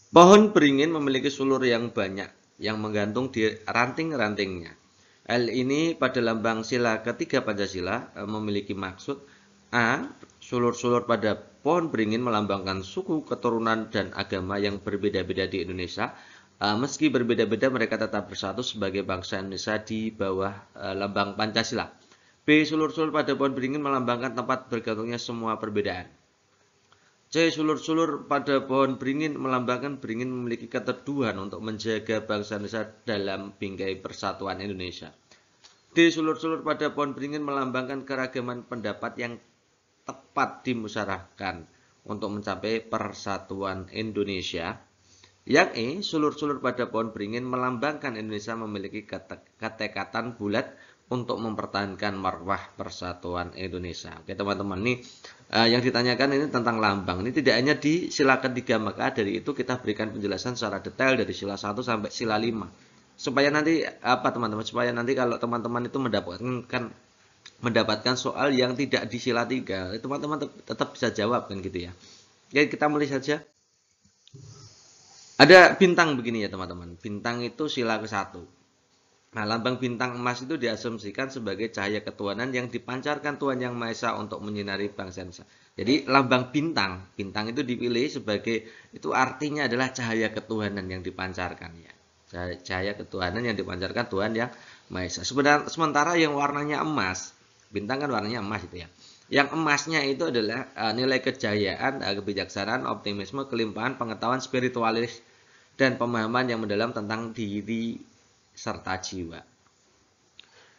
Pohon beringin memiliki sulur yang banyak yang menggantung di ranting-rantingnya. Hal ini pada lambang sila ketiga Pancasila memiliki maksud A. Sulur-sulur pada pohon beringin melambangkan suku, keturunan, dan agama yang berbeda-beda di Indonesia. Meski berbeda-beda, mereka tetap bersatu sebagai bangsa Indonesia di bawah lambang Pancasila. B. Sulur-sulur pada pohon beringin melambangkan tempat bergantungnya semua perbedaan. C. Sulur-sulur pada pohon beringin melambangkan beringin memiliki keteduhan untuk menjaga bangsa Indonesia dalam bingkai persatuan Indonesia. D. Sulur-sulur pada pohon beringin melambangkan keragaman pendapat yang tepat dimusyawarahkan untuk mencapai persatuan Indonesia. Yang E. Sulur-sulur pada pohon beringin melambangkan Indonesia memiliki ketekatan bulat untuk mempertahankan marwah persatuan Indonesia. Oke teman-teman, ini yang ditanyakan ini tentang lambang. Ini tidak hanya di sila ketiga, maka dari itu kita berikan penjelasan secara detail dari sila 1 sampai sila 5. Supaya nanti apa teman-teman? Supaya nanti kalau teman-teman itu mendapatkan soal yang tidak di sila 3, teman-teman tetap bisa jawab kan gitu ya. Oke, kita mulai saja. Ada bintang begini ya teman-teman. Bintang itu sila ke-1. Nah, lambang bintang emas itu diasumsikan sebagai cahaya ketuhanan yang dipancarkan Tuhan Yang Maha Esa untuk menyinari bangsa Indonesia. Jadi lambang bintang itu dipilih sebagai, itu artinya adalah cahaya ketuhanan yang dipancarkan ya. Cahaya ketuhanan yang dipancarkan Tuhan Yang Maha Esa. Sementara yang warnanya emas, bintang kan warnanya emas itu ya. Yang emasnya itu adalah nilai kejayaan, kebijaksanaan, optimisme, kelimpahan, pengetahuan spiritualis, dan pemahaman yang mendalam tentang diri serta jiwa.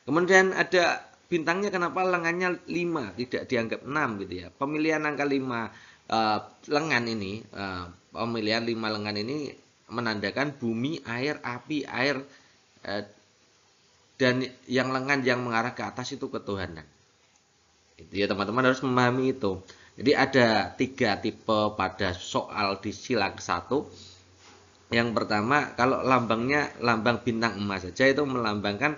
Kemudian ada bintangnya, kenapa lengannya 5, tidak dianggap 6 gitu ya. Pemilihan angka 5 lengan ini, pemilihan 5 lengan ini menandakan bumi, air, api, air, dan yang lengan yang mengarah ke atas itu ketuhanan. Itu ya teman-teman harus memahami itu. Jadi ada 3 tipe pada soal di sila ke-1. Yang pertama, kalau lambangnya lambang bintang emas saja itu melambangkan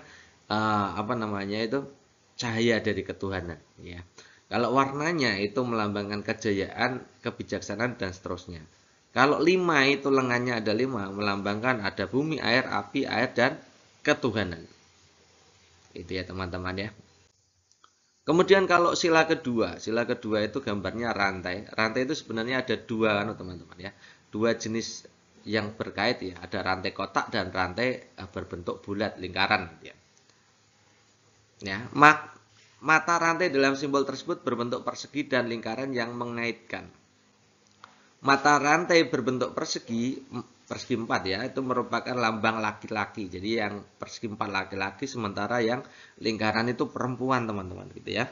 cahaya dari ketuhanan ya. Kalau warnanya itu melambangkan kejayaan, kebijaksanaan, dan seterusnya. Kalau 5 itu lengannya ada 5, melambangkan ada bumi, air, api, air, dan ketuhanan. Itu ya teman-teman ya. Kemudian kalau sila kedua itu gambarnya rantai. Rantai itu sebenarnya ada 2 teman-teman ya. 2 jenis yang berkait ya, ada rantai kotak dan rantai berbentuk bulat lingkaran ya. Mata rantai dalam simbol tersebut berbentuk persegi dan lingkaran yang mengaitkan. Mata rantai berbentuk persegi 4 ya, itu merupakan lambang laki-laki. Jadi yang persegi 4 laki-laki, sementara yang lingkaran itu perempuan teman-teman gitu ya.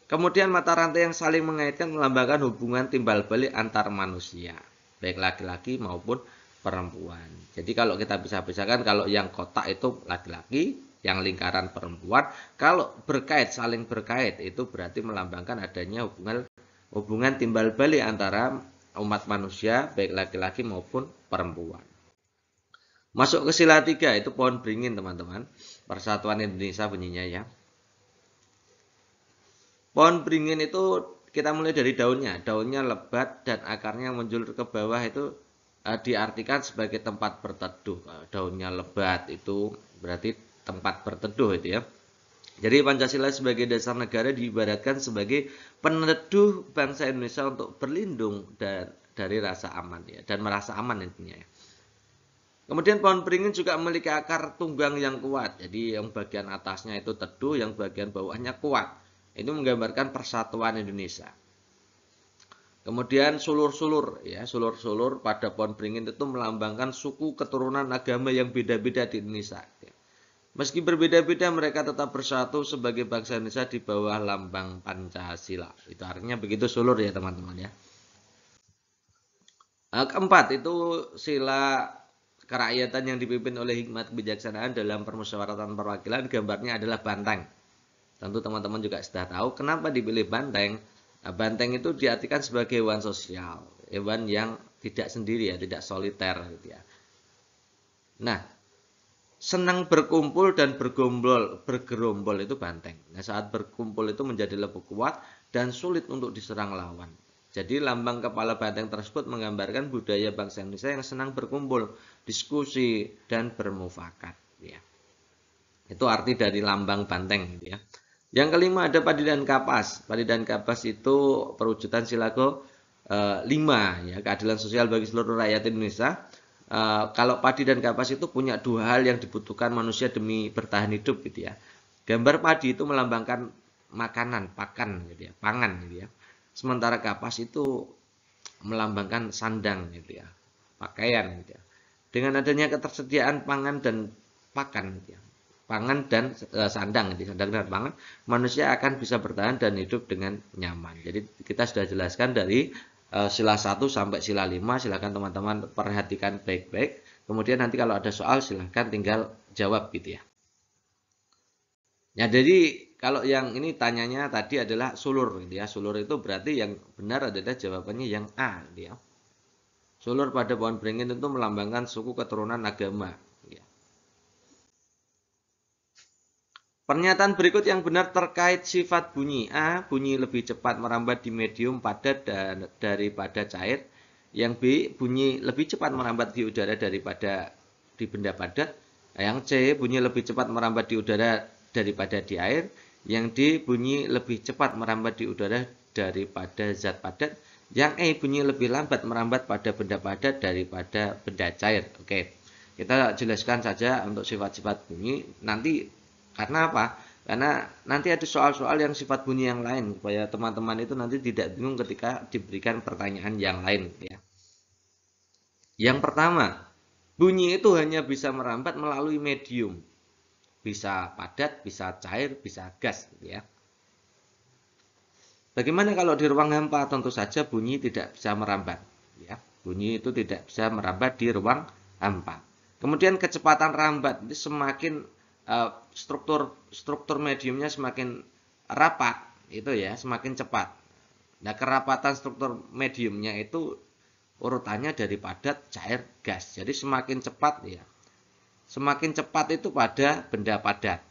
Kemudian mata rantai yang saling mengaitkan melambangkan hubungan timbal balik antar manusia, baik laki-laki maupun perempuan. Jadi kalau kita bisa bedakan, kalau yang kotak itu laki-laki, yang lingkaran perempuan. Kalau berkait, saling berkait, itu berarti melambangkan adanya hubungan timbal balik antara umat manusia, baik laki-laki maupun perempuan. Masuk ke sila 3, itu pohon beringin teman-teman. Persatuan Indonesia bunyinya ya. Pohon beringin itu kita mulai dari daunnya. Daunnya lebat dan akarnya menjulur ke bawah, itu diartikan sebagai tempat berteduh. Daunnya lebat itu berarti tempat berteduh itu ya. Jadi Pancasila sebagai dasar negara diibaratkan sebagai peneduh bangsa Indonesia untuk berlindung dari rasa aman ya, dan merasa aman intinya ya. Kemudian pohon beringin juga memiliki akar tunggang yang kuat. Jadi yang bagian atasnya itu teduh, yang bagian bawahnya kuat. Itu menggambarkan persatuan Indonesia. Kemudian sulur-sulur ya, sulur-sulur pada pohon beringin itu melambangkan suku, keturunan, agama yang beda-beda di Indonesia. Meski berbeda-beda, mereka tetap bersatu sebagai bangsa Indonesia di bawah lambang Pancasila. Itu artinya begitu sulur ya teman-teman ya. Keempat itu sila kerakyatan yang dipimpin oleh hikmat kebijaksanaan dalam permusyawaratan perwakilan, gambarnya adalah banteng. Tentu teman-teman juga sudah tahu kenapa dipilih banteng. Banteng itu diartikan sebagai hewan sosial, hewan yang tidak sendiri ya, tidak soliter gitu ya. Nah, senang berkumpul dan bergerombol itu banteng. Nah, saat berkumpul itu menjadi lebih kuat dan sulit untuk diserang lawan. Jadi lambang kepala banteng tersebut menggambarkan budaya bangsa Indonesia yang senang berkumpul, diskusi, dan bermufakat. Ya. Itu arti dari lambang banteng. Ya. Yang kelima ada padi dan kapas. Padi dan kapas itu perwujudan sila ke-5, ya, keadilan sosial bagi seluruh rakyat Indonesia. Kalau padi dan kapas itu punya dua hal yang dibutuhkan manusia demi bertahan hidup, gitu ya. Gambar padi itu melambangkan makanan, pakan, gitu ya, pangan, gitu ya. Sementara kapas itu melambangkan sandang, gitu ya, pakaian, gitu ya. Dengan adanya ketersediaan pangan dan pakan, gitu ya, pangan dan sandang, gitu, sandang dan pangan, manusia akan bisa bertahan dan hidup dengan nyaman. Jadi kita sudah jelaskan dari sila 1 sampai sila 5. Silakan teman-teman perhatikan baik-baik. Kemudian nanti kalau ada soal silahkan tinggal jawab, gitu ya. Ya, jadi kalau yang ini tanyanya tadi adalah sulur, gitu ya. Sulur itu berarti yang benar adalah jawabannya yang A, gitu ya. Sulur pada pohon beringin itu melambangkan suku keturunan agama. Ya. Pernyataan berikut yang benar terkait sifat bunyi. A, bunyi lebih cepat merambat di medium padat daripada cair. Yang B, bunyi lebih cepat merambat di udara daripada di benda padat. Yang C, bunyi lebih cepat merambat di udara daripada di air. Yang D, bunyi lebih cepat merambat di udara daripada zat padat. Yang E, bunyi lebih lambat merambat pada benda padat daripada benda cair. Oke, kita jelaskan saja untuk sifat-sifat bunyi. Nanti karena apa? Karena nanti ada soal-soal yang sifat bunyi yang lain, supaya teman-teman itu nanti tidak bingung ketika diberikan pertanyaan yang lain. Ya. Yang pertama, bunyi itu hanya bisa merambat melalui medium. Bisa padat, bisa cair, bisa gas, gitu ya. Bagaimana kalau di ruang hampa? Tentu saja bunyi tidak bisa merambat, ya. Bunyi itu tidak bisa merambat di ruang hampa. Kemudian kecepatan rambat itu semakin struktur mediumnya semakin rapat, itu ya, semakin cepat. Nah, kerapatan struktur mediumnya itu urutannya dari padat, cair, gas. Jadi semakin cepat, ya. Semakin cepat itu pada benda padat.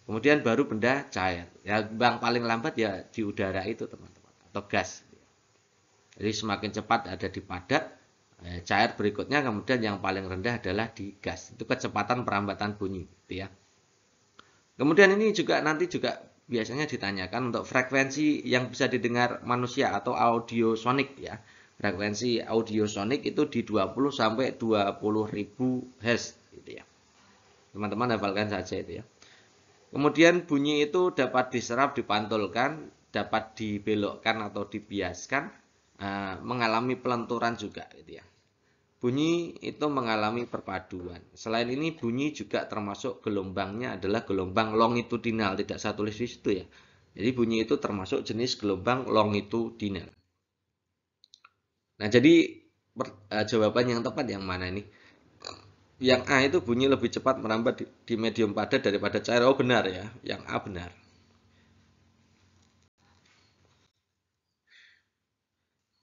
Kemudian baru benda cair. Ya, yang paling lambat ya di udara itu, teman-teman, atau gas. Jadi semakin cepat ada di padat, cair berikutnya, kemudian yang paling rendah adalah di gas. Itu kecepatan perambatan bunyi, gitu ya. Kemudian ini juga nanti juga biasanya ditanyakan untuk frekuensi yang bisa didengar manusia atau audiosonik, ya. Frekuensi audiosonik itu di 20 sampai 20.000 Hz, gitu ya. Teman-teman hafalkan saja itu ya. Kemudian bunyi itu dapat diserap, dipantulkan, dapat dibelokkan atau dibiaskan, mengalami pelenturan juga, gitu ya. Bunyi itu mengalami perpaduan. Selain ini bunyi juga termasuk gelombangnya adalah gelombang longitudinal, tidak saya tulis di situ ya. Jadi bunyi itu termasuk jenis gelombang longitudinal. Nah, jadi jawaban yang tepat yang mana ini? Yang A itu bunyi lebih cepat merambat di medium padat daripada cair. Oh, benar ya. Yang A benar.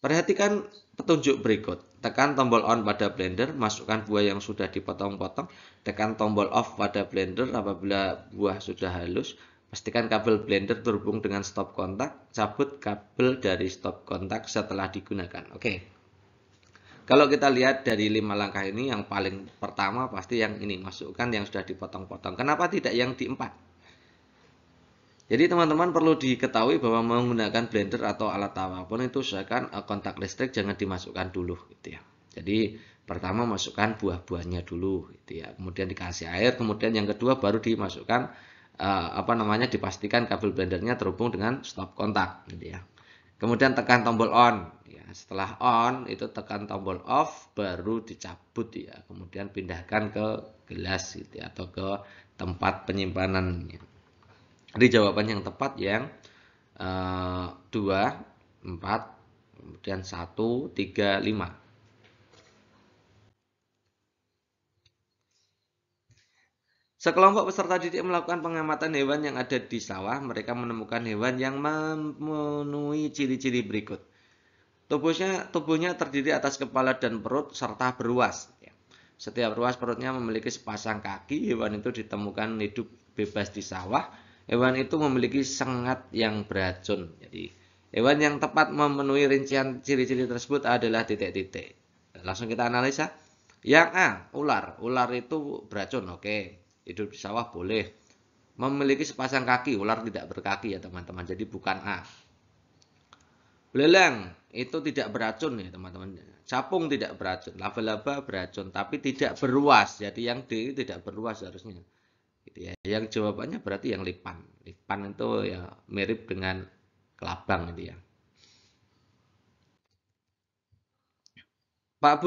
Perhatikan petunjuk berikut. Tekan tombol on pada blender, masukkan buah yang sudah dipotong-potong. Tekan tombol off pada blender apabila buah sudah halus. Pastikan kabel blender terhubung dengan stop kontak. Cabut kabel dari stop kontak setelah digunakan. Oke. Kalau kita lihat dari 5 langkah ini, yang paling pertama pasti yang ini, masukkan yang sudah dipotong-potong. Kenapa tidak yang di 4? Jadi teman-teman perlu diketahui bahwa menggunakan blender atau alat apapun itu usahakan kontak listrik jangan dimasukkan dulu, gitu ya. Jadi pertama masukkan buah-buahnya dulu, gitu ya. Kemudian dikasih air, kemudian yang kedua baru dimasukkan dipastikan kabel blendernya terhubung dengan stop kontak, gitu ya. Kemudian tekan tombol on. Ya, setelah on itu tekan tombol off, baru dicabut ya. Kemudian pindahkan ke gelas gitu ya, atau ke tempat penyimpanan. Jadi jawaban yang tepat yang 2, 4, kemudian 1, 3, 5. Sekelompok peserta didik melakukan pengamatan hewan yang ada di sawah. Mereka menemukan hewan yang memenuhi ciri-ciri berikut. Tubuhnya terdiri atas kepala dan perut serta beruas. Setiap ruas perutnya memiliki sepasang kaki. Hewan itu ditemukan hidup bebas di sawah. Hewan itu memiliki sengat yang beracun. Jadi Hewan yang tepat memenuhi rincian ciri-ciri tersebut adalah titik-titik. Langsung kita analisa. Yang A, ular. Ular itu beracun, oke. Hidup di sawah boleh. Memiliki sepasang kaki, ular tidak berkaki ya teman-teman. Jadi bukan A. Belalang itu tidak beracun ya teman-teman. Capung tidak beracun, laba-laba beracun, tapi tidak beruas. Jadi yang D tidak beruas harusnya. Gitu ya. Yang jawabannya berarti yang lipan. Lipan itu ya mirip dengan kelabang gitu ya. Pak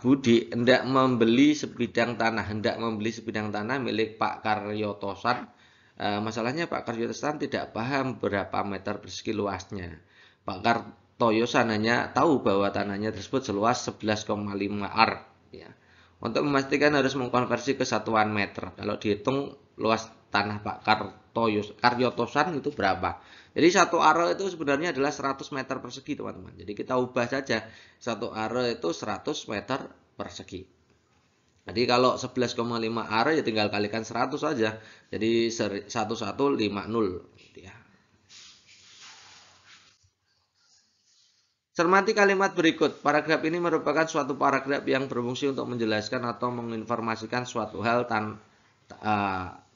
Budi hendak membeli sebidang tanah milik Pak Karyotosan. Masalahnya Pak Karyotosan tidak paham berapa meter persegi luasnya. Pak Kartoyosan hanya tahu bahwa tanahnya tersebut seluas 11,5 ar. Ya. Untuk memastikan harus mengkonversi ke satuan meter. Kalau dihitung luas tanah Pak Karyotosan itu berapa? Jadi satu are itu sebenarnya adalah 100 meter persegi teman-teman. Jadi kita ubah saja. Satu are itu 100 meter persegi. Jadi kalau 11,5 are ya tinggal kalikan 100 saja. Jadi 1150 gitu ya. Cermati kalimat berikut. Paragraf ini merupakan suatu paragraf yang berfungsi untuk menjelaskan atau menginformasikan suatu hal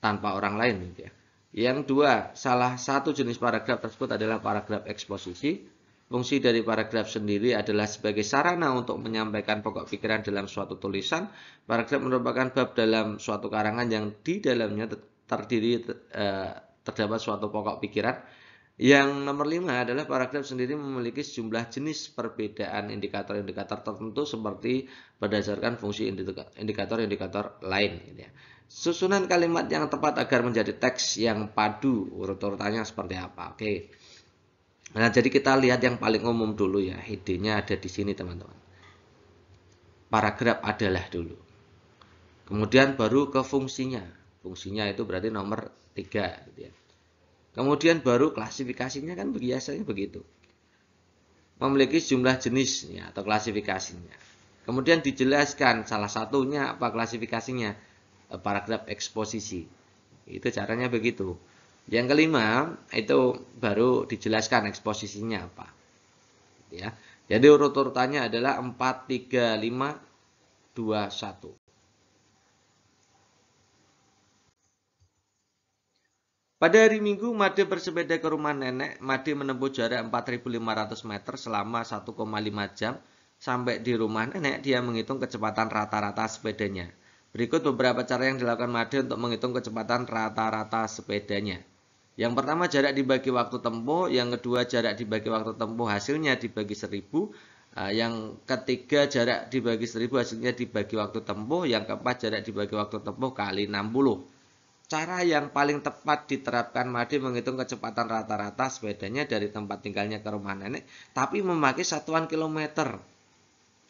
tanpa orang lain gitu ya. Yang dua, salah satu jenis paragraf tersebut adalah paragraf eksposisi. Fungsi dari paragraf sendiri adalah sebagai sarana untuk menyampaikan pokok pikiran dalam suatu tulisan. Paragraf merupakan bab dalam suatu karangan yang di dalamnya terdapat suatu pokok pikiran. Yang nomor 5 adalah paragraf sendiri memiliki sejumlah jenis perbedaan indikator-indikator tertentu seperti berdasarkan fungsi indikator-indikator lain. Gitu ya. Susunan kalimat yang tepat agar menjadi teks yang padu, urut-urutannya seperti apa. Oke. Nah, jadi kita lihat yang paling umum dulu ya. Idenya ada di sini teman-teman. Paragraf adalah dulu. Kemudian baru ke fungsinya. Fungsinya itu berarti nomor 3 gitu ya. Kemudian baru klasifikasinya kan biasanya begitu. Memiliki sejumlah jenis ya, atau klasifikasinya. Kemudian dijelaskan salah satunya apa klasifikasinya. Paragraf eksposisi. Itu caranya begitu. Yang kelima itu baru dijelaskan eksposisinya apa. Ya. Jadi urut-urutannya adalah 4, 3, 5, 2, 1. Pada hari Minggu, Made bersepeda ke rumah nenek. Made menempuh jarak 4.500 meter selama 1,5 jam. Sampai di rumah nenek, dia menghitung kecepatan rata-rata sepedanya. Berikut beberapa cara yang dilakukan Made untuk menghitung kecepatan rata-rata sepedanya. Yang pertama, jarak dibagi waktu tempuh. Yang kedua, jarak dibagi waktu tempuh hasilnya dibagi 1000. Yang ketiga, jarak dibagi 1000 hasilnya dibagi waktu tempuh. Yang keempat, jarak dibagi waktu tempuh kali 60. Cara yang paling tepat diterapkan Made menghitung kecepatan rata-rata sepedanya dari tempat tinggalnya ke rumah nenek, tapi memakai satuan kilometer.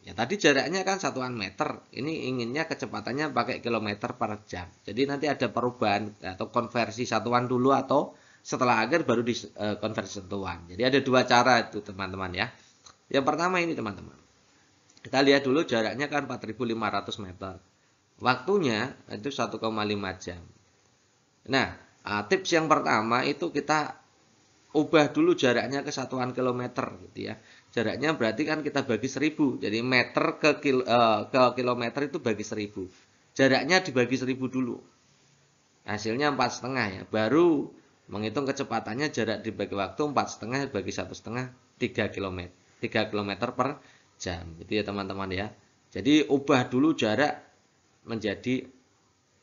Ya tadi jaraknya kan satuan meter, ini inginnya kecepatannya pakai kilometer per jam. Jadi nanti ada perubahan atau konversi satuan dulu atau setelah akhir baru dikonversi satuan. Jadi ada dua cara itu teman-teman ya. Yang pertama ini teman-teman. Kita lihat dulu jaraknya kan 4.500 meter. Waktunya itu 1,5 jam. Nah, tips yang pertama itu kita ubah dulu jaraknya ke satuan kilometer gitu ya. Jaraknya berarti kan kita bagi 1000. Jadi meter ke kilometer itu bagi 1000. Jaraknya dibagi 1000 dulu. Hasilnya 4,5 ya. Baru menghitung kecepatannya jarak dibagi waktu 4,5 bagi 1,5 3 km. 3 km per jam. Gitu ya teman-teman ya. Jadi ubah dulu jarak menjadi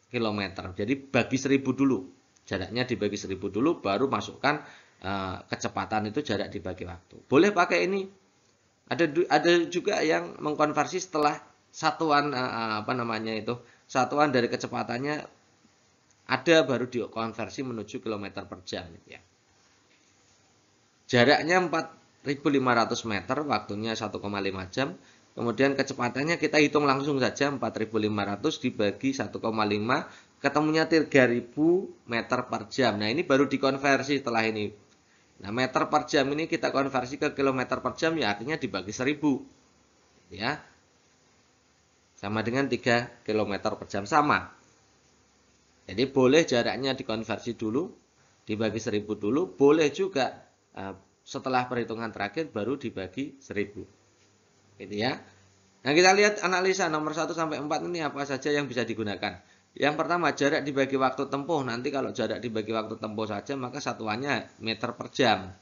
kilometer. Jadi bagi 1000 dulu. Jaraknya dibagi 1000 dulu baru masukkan kecepatan itu jarak dibagi waktu. Boleh pakai ini. Ada juga yang mengkonversi setelah satuan satuan dari kecepatannya ada baru dikonversi menuju kilometer per jam ya. Jaraknya 4.500 meter, waktunya 1,5 jam. Kemudian kecepatannya kita hitung langsung saja 4.500 dibagi 1,5 ketemunya 3.000 meter per jam. Nah ini baru dikonversi setelah ini. Nah meter per jam ini kita konversi ke kilometer per jam ya artinya dibagi 1000. Ya. Sama dengan 3 km per jam sama. Jadi boleh jaraknya dikonversi dulu. dibagi 1000 dulu, boleh juga setelah perhitungan terakhir baru dibagi 1000. Gitu ya. Nah, kita lihat analisa nomor 1 sampai 4 ini apa saja yang bisa digunakan. Yang pertama, jarak dibagi waktu tempuh. Nanti kalau jarak dibagi waktu tempuh saja, maka satuannya meter per jam.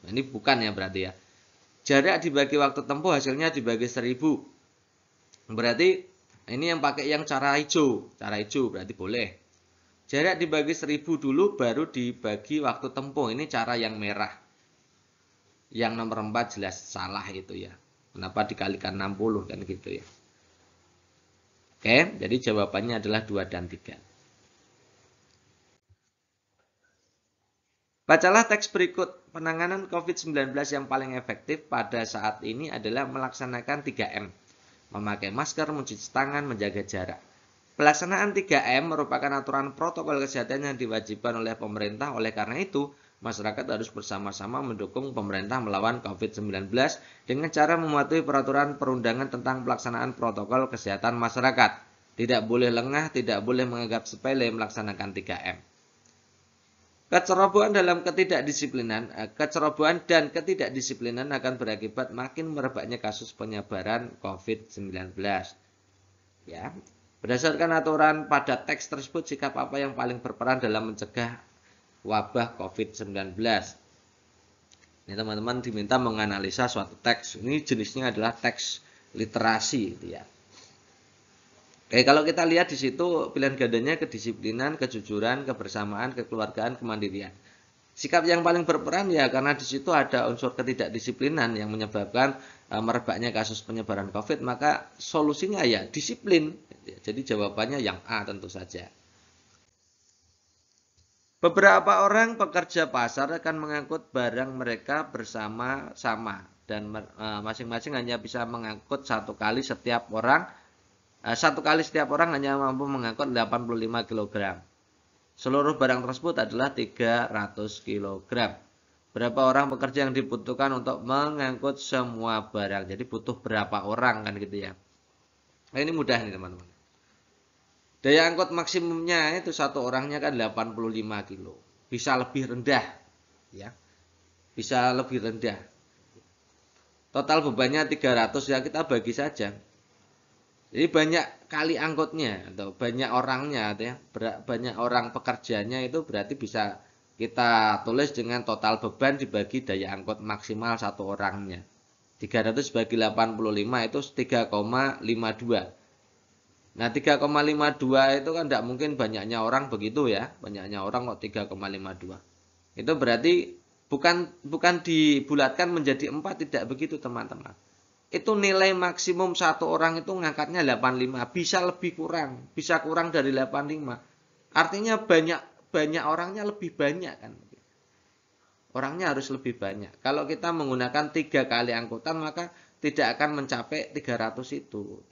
Nah, ini bukan ya berarti ya. Jarak dibagi waktu tempuh hasilnya dibagi 1000. Berarti ini yang pakai yang cara hijau. Cara hijau berarti boleh. Jarak dibagi 1000 dulu baru dibagi waktu tempuh. Ini cara yang merah. Yang nomor 4 jelas salah itu ya. Kenapa dikalikan 60 kan gitu ya. Oke, jadi jawabannya adalah 2 dan 3. Bacalah teks berikut. Penanganan COVID-19 yang paling efektif pada saat ini adalah melaksanakan 3M. Memakai masker, mencuci tangan, menjaga jarak. Pelaksanaan 3M merupakan aturan protokol kesehatan yang diwajibkan oleh pemerintah. Oleh karena itu, masyarakat harus bersama-sama mendukung pemerintah melawan COVID-19 dengan cara mematuhi peraturan perundangan tentang pelaksanaan protokol kesehatan masyarakat. Tidak boleh lengah, tidak boleh menganggap sepele melaksanakan 3M. Kecerobohan dan ketidakdisiplinan akan berakibat makin merebaknya kasus penyebaran COVID-19. Ya, berdasarkan aturan pada teks tersebut, sikap apa yang paling berperan dalam mencegah wabah COVID-19? Ini teman-teman diminta menganalisa suatu teks. Ini jenisnya adalah teks literasi, gitu ya. Oke, kalau kita lihat di situ pilihan gandanya kedisiplinan, kejujuran, kebersamaan, kekeluargaan, kemandirian. Sikap yang paling berperan ya karena di situ ada unsur ketidakdisiplinan yang menyebabkan merebaknya kasus penyebaran COVID, maka solusinya ya disiplin. Jadi jawabannya yang A tentu saja. Beberapa orang pekerja pasar akan mengangkut barang mereka bersama-sama dan masing-masing hanya bisa mengangkut satu kali setiap orang hanya mampu mengangkut 85 kg. Seluruh barang tersebut adalah 300 kg. Berapa orang pekerja yang dibutuhkan untuk mengangkut semua barang? Jadi butuh berapa orang kan gitu ya. Nah, ini mudah nih teman-teman. Daya angkut maksimumnya itu satu orangnya kan 85 kg. Bisa lebih rendah ya. Bisa lebih rendah. Total bebannya 300 ya, kita bagi saja. Jadi banyak kali angkutnya atau banyak orangnya, ya. Banyak orang pekerjanya itu berarti bisa kita tulis dengan total beban dibagi daya angkut maksimal satu orangnya. 300 bagi 85 itu 3,52. Nah 3,52 itu kan tidak mungkin banyaknya orang begitu ya. Banyaknya orang kok 3,52. Itu berarti bukan dibulatkan menjadi 4, tidak begitu teman-teman. Itu nilai maksimum satu orang itu ngangkatnya 85, bisa lebih kurang, bisa kurang dari 85. Artinya banyak orangnya lebih banyak kan. Orangnya harus lebih banyak. Kalau kita menggunakan 3 kali angkutan maka tidak akan mencapai 300 itu.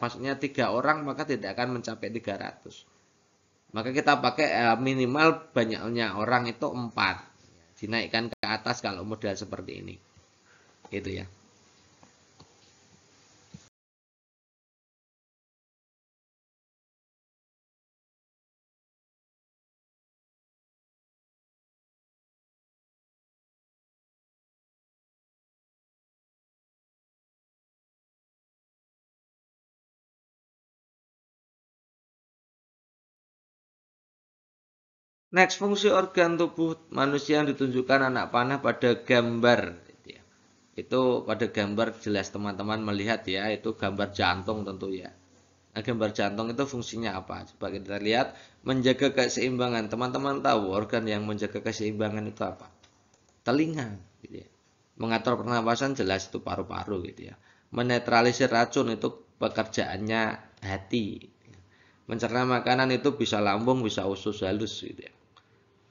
Maksudnya 3 orang maka tidak akan mencapai 300. Maka kita pakai minimal banyaknya orang itu 4. Dinaikkan ke atas kalau model seperti ini. Gitu ya. Next, fungsi organ tubuh manusia yang ditunjukkan anak panah pada gambar. Itu pada gambar jelas teman-teman melihat ya, itu gambar jantung tentu ya. Nah, gambar jantung itu fungsinya apa? Coba kita lihat, menjaga keseimbangan. Teman-teman tahu organ yang menjaga keseimbangan itu apa? Telinga. Gitu ya. Mengatur pernapasan jelas itu paru-paru gitu ya. Menetralisir racun itu pekerjaannya hati. Mencerna makanan itu bisa lambung, bisa usus halus gitu ya.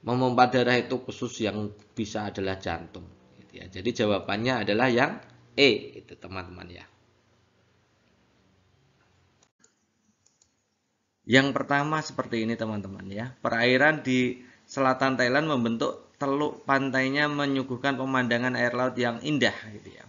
Memompa darah itu khusus yang bisa adalah jantung. Gitu ya. Jadi jawabannya adalah yang E itu teman-teman ya. Yang pertama seperti ini teman-teman ya. Perairan di selatan Thailand membentuk teluk pantainya menyuguhkan pemandangan air laut yang indah gitu ya.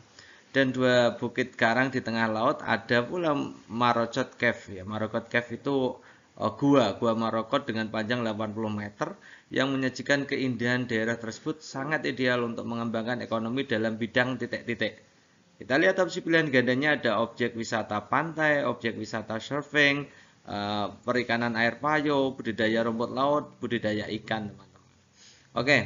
Dan 2 bukit karang di tengah laut, ada pula Morakot Cave ya. Morakot Cave itu Gua Marokot dengan panjang 80 meter yang menyajikan keindahan daerah tersebut sangat ideal untuk mengembangkan ekonomi dalam bidang titik-titik. Kita lihat opsi pilihan gandanya ada objek wisata pantai, objek wisata surfing, perikanan air payo, budidaya rumput laut, budidaya ikan, teman-teman. Oke.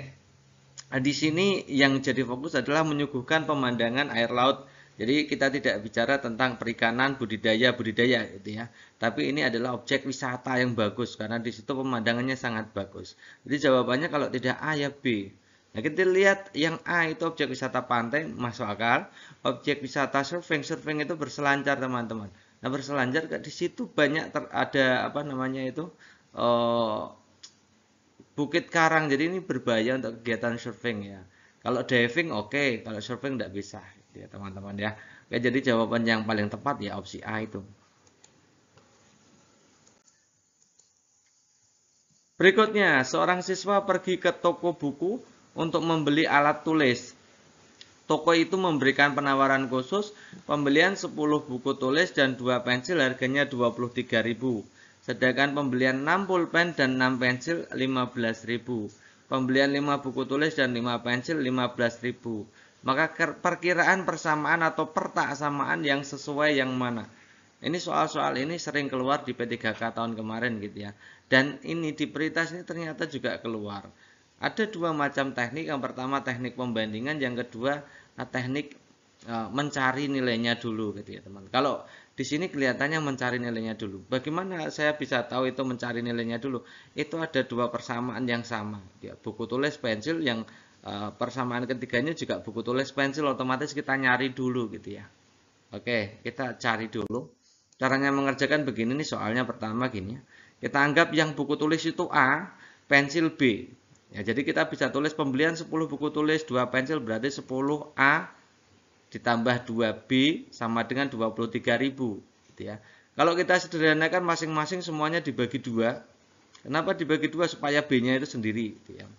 Di sini yang jadi fokus adalah menyuguhkan pemandangan air laut. Jadi kita tidak bicara tentang perikanan budidaya gitu ya. Tapi ini adalah objek wisata yang bagus karena di situ pemandangannya sangat bagus. Jadi jawabannya kalau tidak A ya B. Nah, kita lihat yang A itu objek wisata pantai, masuk akal. Objek wisata surfing itu berselancar, teman-teman. Nah, berselancar di situ banyak ada apa namanya itu bukit karang, jadi ini berbahaya untuk kegiatan surfing ya. Kalau diving oke, kalau surfing tidak bisa ya teman-teman ya. Oke, jadi jawaban yang paling tepat ya opsi A itu. Berikutnya, seorang siswa pergi ke toko buku untuk membeli alat tulis. Toko itu memberikan penawaran khusus, pembelian 10 buku tulis dan 2 pensil harganya 23.000. Sedangkan pembelian 6 pulpen dan 6 pensil 15.000. Pembelian 5 buku tulis dan 5 pensil 15.000. Maka perkiraan persamaan atau pertaksamaan yang sesuai yang mana? Ini soal-soal ini sering keluar di P3K tahun kemarin gitu ya. Dan ini di peritas ini ternyata juga keluar. Ada dua macam teknik. Yang pertama teknik pembandingan, yang kedua teknik mencari nilainya dulu gitu ya teman. Kalau di sini kelihatannya mencari nilainya dulu. Bagaimana saya bisa tahu itu mencari nilainya dulu? Itu ada dua persamaan yang sama. Ya, buku tulis pensil yang persamaan ketiganya juga buku tulis pensil, otomatis kita nyari dulu gitu ya. Oke, kita cari dulu. Caranya mengerjakan begini nih soalnya pertama gini ya. Kita anggap yang buku tulis itu A, pensil B. Ya, jadi kita bisa tulis pembelian 10 buku tulis, 2 pensil berarti 10A ditambah 2B sama dengan 23.000 gitu ya. Kalau kita sederhanakan masing-masing semuanya dibagi 2. Kenapa dibagi 2? Supaya B-nya itu sendiri gitu ya.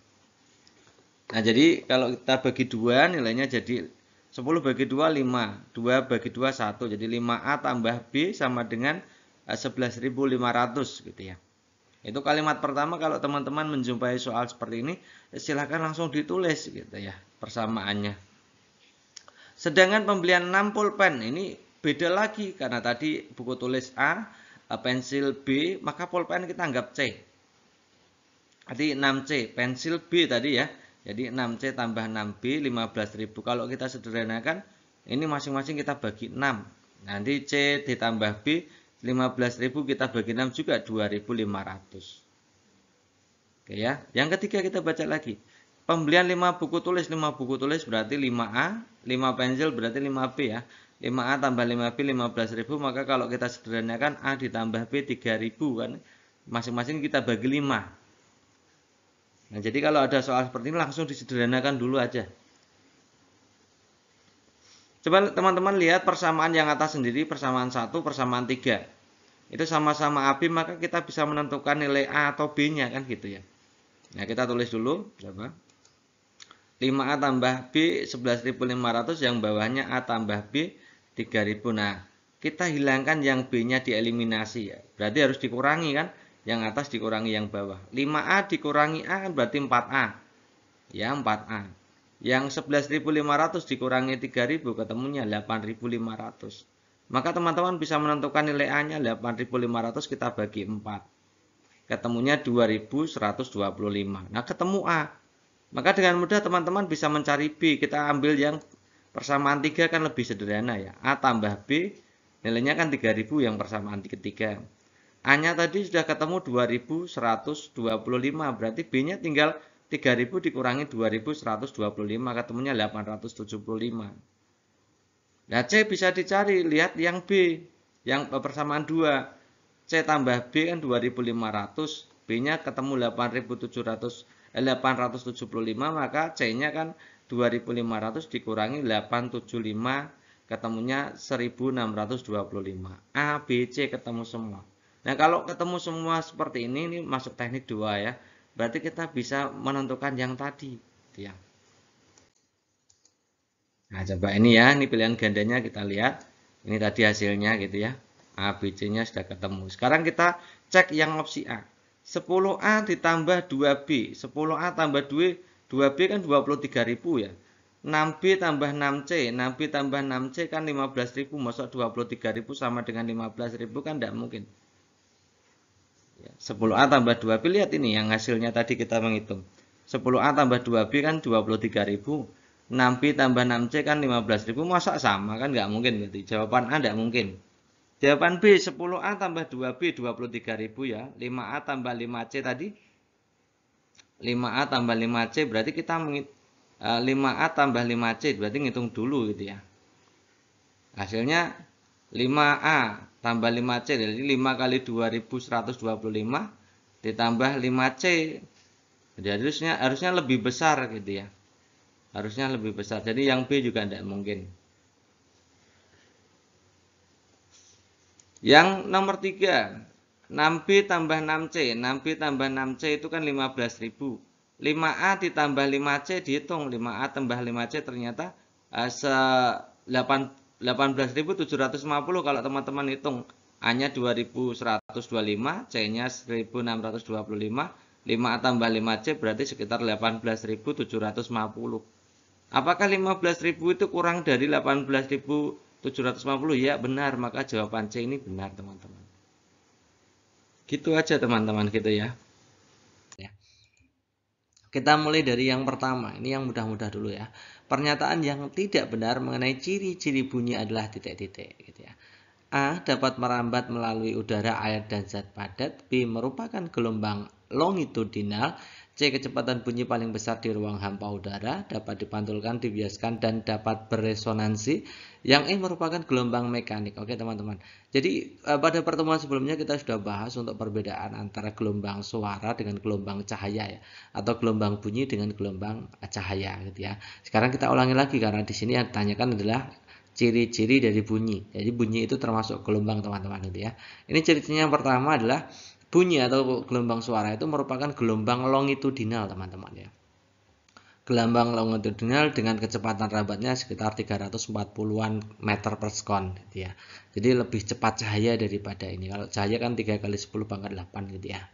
Nah, jadi kalau kita bagi 2 nilainya jadi 10 bagi 2 5, 2 bagi 2 1. Jadi 5A tambah B sama dengan 11.500 gitu ya. Itu kalimat pertama. Kalau teman-teman menjumpai soal seperti ini, silahkan langsung ditulis gitu ya persamaannya. Sedangkan pembelian 6 pulpen ini beda lagi karena tadi buku tulis A, pensil B, maka pulpen kita anggap C. Jadi 6C, pensil B tadi ya. Jadi 6C tambah 6B 15.000. Kalau kita sederhanakan ini masing-masing kita bagi 6. Nanti C ditambah B 15.000 kita bagi 6 juga 2.500. Oke ya. Yang ketiga kita baca lagi. Pembelian 5 buku tulis, 5 buku tulis berarti 5A, 5 pensil berarti 5B ya. 5A tambah 5B 15.000, maka kalau kita sederhanakan A ditambah B 3.000 kan. Masing-masing kita bagi 5. Nah, jadi kalau ada soal seperti ini langsung disederhanakan dulu aja. Coba teman-teman lihat persamaan yang atas sendiri, persamaan 1, persamaan 3. Itu sama-sama AB, maka kita bisa menentukan nilai A atau B-nya kan gitu ya. Nah, kita tulis dulu, coba. 5A tambah B 11.500, yang bawahnya A tambah B 3.000. Nah, kita hilangkan yang B-nya dieliminasi ya. Berarti harus dikurangi kan? Yang atas dikurangi yang bawah. 5A dikurangi A kan berarti 4A. Ya, 4A. Yang 11.500 dikurangi 3.000 ketemunya 8.500. Maka teman-teman bisa menentukan nilai A-nya 8.500 kita bagi 4. Ketemunya 2.125. Nah, ketemu A. Maka dengan mudah teman-teman bisa mencari B. Kita ambil yang persamaan 3 kan lebih sederhana ya. A tambah B nilainya kan 3.000 yang persamaan ketiga. A-nya tadi sudah ketemu 2.125, berarti B-nya tinggal 3.000 dikurangi 2.125, ketemunya 875. Nah, C bisa dicari, lihat yang B, yang persamaan 2. C tambah B kan 2.500, B-nya ketemu 875, maka C-nya kan 2.500 dikurangi 875, ketemunya 1.625. A, B, C ketemu semua. Nah, kalau ketemu semua seperti ini masuk teknik 2 ya. Berarti kita bisa menentukan yang tadi. Ya. Nah, coba ini ya. Ini pilihan gandanya kita lihat. Ini tadi hasilnya gitu ya. A, B, C-nya sudah ketemu. Sekarang kita cek yang opsi A. 10A ditambah 2B. 10A tambah 2B kan 23.000 ya. 6B tambah 6C. 6B tambah 6C kan 15.000. Masuk 23.000 sama dengan 15.000 kan tidak mungkin. 10A tambah 2B, lihat ini yang hasilnya tadi kita menghitung. 10A tambah 2B kan 23.000. 6B tambah 6C kan 15.000. Masa sama kan nggak mungkin berarti. Jawaban A nggak mungkin. Jawaban B, 10A tambah 2B 23.000 ya. 5A tambah 5C tadi. 5A tambah 5C berarti kita 5A tambah 5C berarti ngitung dulu gitu ya. Hasilnya 5A tambah 5C, jadi 5 kali 2125 ditambah 5C. Jadi harusnya lebih besar gitu ya. Harusnya lebih besar. Jadi yang B juga tidak mungkin. Yang nomor 3, 6B tambah 6C. 6B tambah 6C itu kan 15.000. 5A ditambah 5C dihitung. 5A tambah 5C ternyata 18.750 kalau teman-teman hitung. A-nya 2125, C-nya 1625. 5A tambah 5C berarti sekitar 18.750. Apakah 15.000 itu kurang dari 18.750? Ya benar, maka jawaban C ini benar teman-teman. Gitu aja teman-teman gitu ya. Kita mulai dari yang pertama, ini yang mudah-mudah dulu ya. Pernyataan yang tidak benar mengenai ciri-ciri bunyi adalah titik-titik gitu ya. A dapat merambat melalui udara, air, dan zat padat. B merupakan gelombang longitudinal. C kecepatan bunyi paling besar di ruang hampa udara, dapat dipantulkan, dibiaskan, dan dapat beresonansi. Yang E merupakan gelombang mekanik. Oke teman-teman. Jadi pada pertemuan sebelumnya kita sudah bahas untuk perbedaan antara gelombang suara dengan gelombang cahaya ya, atau gelombang bunyi dengan gelombang cahaya gitu ya. Sekarang kita ulangi lagi karena di sini yang ditanyakan adalah ciri-ciri dari bunyi. Jadi bunyi itu termasuk gelombang teman-teman gitu ya. Ini ciri-cirinya yang pertama adalah bunyi atau gelombang suara itu merupakan gelombang longitudinal teman-teman ya. Gelombang longitudinal dengan kecepatan rambatnya sekitar 340-an meter per sekon gitu ya. Jadi lebih cepat cahaya daripada ini. Kalau cahaya kan 3 kali 10 pangkat 8 gitu ya.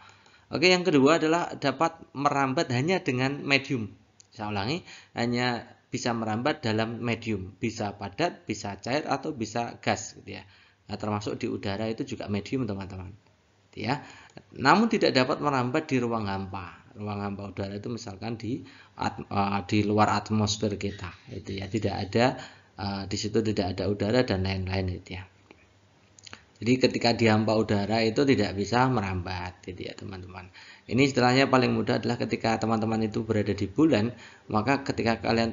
Oke, yang kedua adalah dapat merambat hanya dengan medium. Saya ulangi, hanya bisa merambat dalam medium, bisa padat, bisa cair, atau bisa gas gitu ya. Nah, termasuk di udara itu juga medium teman-teman gitu ya. Namun tidak dapat merambat di ruang hampa. Ruang hampa udara itu misalkan di luar atmosfer kita itu ya, tidak ada di situ tidak ada udara dan lain-lain gitu ya. Jadi ketika di hampa udara itu tidak bisa merambat gitu ya teman-teman. Ini istilahnya paling mudah adalah ketika teman-teman itu berada di bulan, maka ketika kalian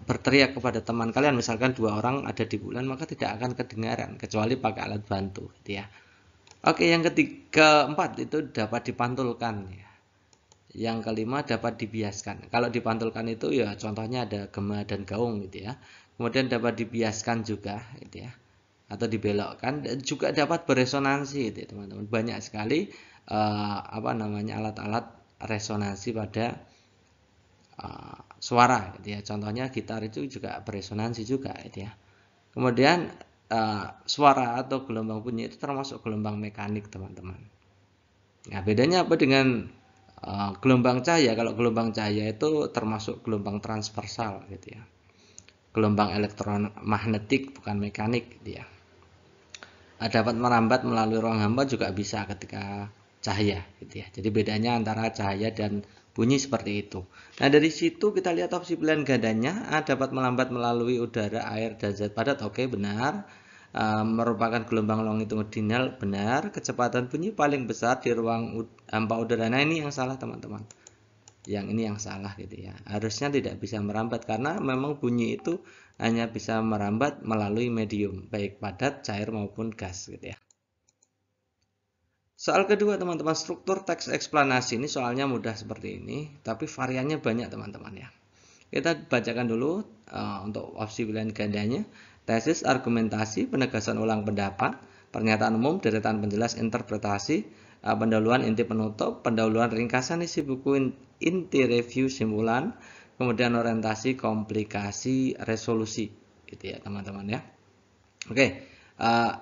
berteriak kepada teman kalian, misalkan 2 orang ada di bulan, maka tidak akan kedengaran kecuali pakai alat bantu gitu ya. Oke, yang keempat itu dapat dipantulkan ya. Yang kelima dapat dibiaskan. Kalau dipantulkan itu ya contohnya ada gema dan gaung gitu ya. Kemudian dapat dibiaskan juga gitu ya, atau dibelokkan, dan juga dapat beresonansi gitu ya teman-teman. Banyak sekali alat-alat resonansi pada suara gitu ya. Contohnya gitar itu juga beresonansi juga gitu ya. Kemudian suara atau gelombang bunyi itu termasuk gelombang mekanik teman-teman. Nah, bedanya apa dengan gelombang cahaya? Kalau gelombang cahaya itu termasuk gelombang transversal gitu ya. Gelombang elektromagnetik bukan mekanik gitu ya. Dapat merambat melalui ruang hampa juga bisa ketika cahaya gitu ya. Jadi bedanya antara cahaya dan bunyi seperti itu. Nah, dari situ kita lihat opsi pilihan gandanya. A dapat melambat melalui udara, air, dan zat padat. Oke, benar. Merupakan gelombang longitudinal, benar. Kecepatan bunyi paling besar di ruang hampa udara. Nah, ini yang salah teman-teman. Yang ini yang salah gitu ya. Harusnya tidak bisa merambat karena memang bunyi itu hanya bisa merambat melalui medium, baik padat, cair maupun gas gitu ya. Soal kedua teman-teman, struktur teks eksplanasi ini soalnya mudah seperti ini, tapi variannya banyak teman-teman ya. Kita bacakan dulu untuk opsi pilihan gandanya. Tesis, argumentasi, penegasan ulang pendapat, pernyataan umum, deretan penjelas, interpretasi, pendahuluan, inti penutup, pendahuluan ringkasan isi buku, inti review, simpulan, kemudian orientasi, komplikasi, resolusi. Gitu ya teman-teman ya. Oke.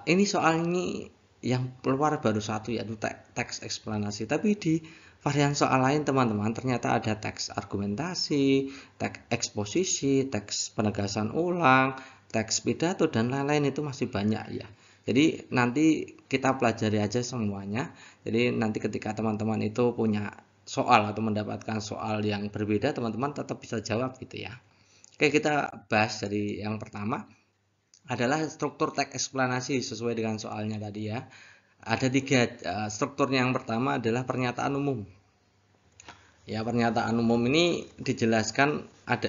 Ini soal ini yang keluar baru satu, yaitu teks eksplanasi. Tapi di varian soal lain teman-teman ternyata ada teks argumentasi, teks eksposisi, teks penegasan ulang, teks pidato, dan lain-lain itu masih banyak ya. Jadi nanti kita pelajari aja semuanya. Jadi nanti ketika teman-teman itu punya soal atau mendapatkan soal yang berbeda, teman-teman tetap bisa jawab gitu ya. Oke, kita bahas dari yang pertama adalah struktur teks eksplanasi sesuai dengan soalnya tadi ya. Ada tiga strukturnya. Yang pertama adalah pernyataan umum. Ya, pernyataan umum ini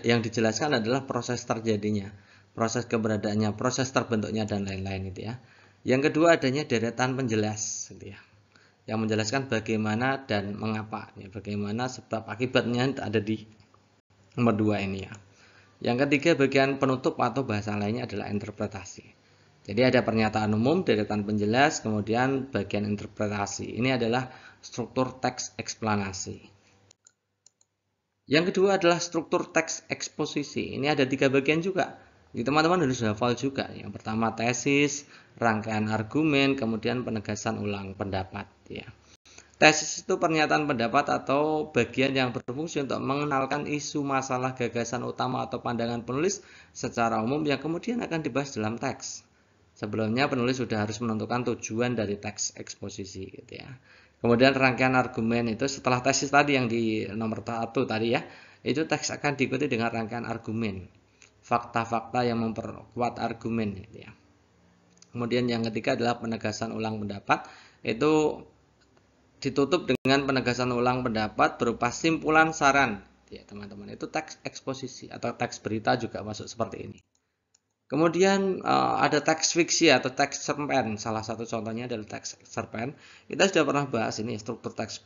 yang dijelaskan adalah proses terjadinya, proses keberadaannya, proses terbentuknya, dan lain-lain itu ya. Yang kedua adanya deretan penjelas gitu ya, yang menjelaskan bagaimana dan mengapa ya, bagaimana sebab akibatnya ada di nomor 2 ini ya. Yang ketiga bagian penutup atau bahasa lainnya adalah interpretasi. Jadi ada pernyataan umum, deretan penjelas, kemudian bagian interpretasi. Ini adalah struktur teks eksplanasi. Yang kedua adalah struktur teks eksposisi. Ini ada 3 bagian juga. Jadi teman-teman harus hafal juga. Yang pertama tesis, rangkaian argumen, kemudian penegasan ulang pendapat ya. Tesis itu pernyataan pendapat atau bagian yang berfungsi untuk mengenalkan isu, masalah, gagasan utama atau pandangan penulis secara umum yang kemudian akan dibahas dalam teks. Sebelumnya penulis sudah harus menentukan tujuan dari teks eksposisi gitu ya. Kemudian rangkaian argumen itu setelah tesis tadi yang di nomor 1 tadi ya, itu teks akan diikuti dengan rangkaian argumen, fakta-fakta yang memperkuat argumen gitu ya. Kemudian yang ketiga adalah penegasan ulang pendapat, itu ditutup dengan penegasan ulang pendapat berupa simpulan saran ya teman-teman. Itu teks eksposisi atau teks berita juga masuk seperti ini. Kemudian ada teks fiksi atau teks cerpen. Salah satu contohnya adalah teks cerpen. Kita sudah pernah bahas ini, struktur teks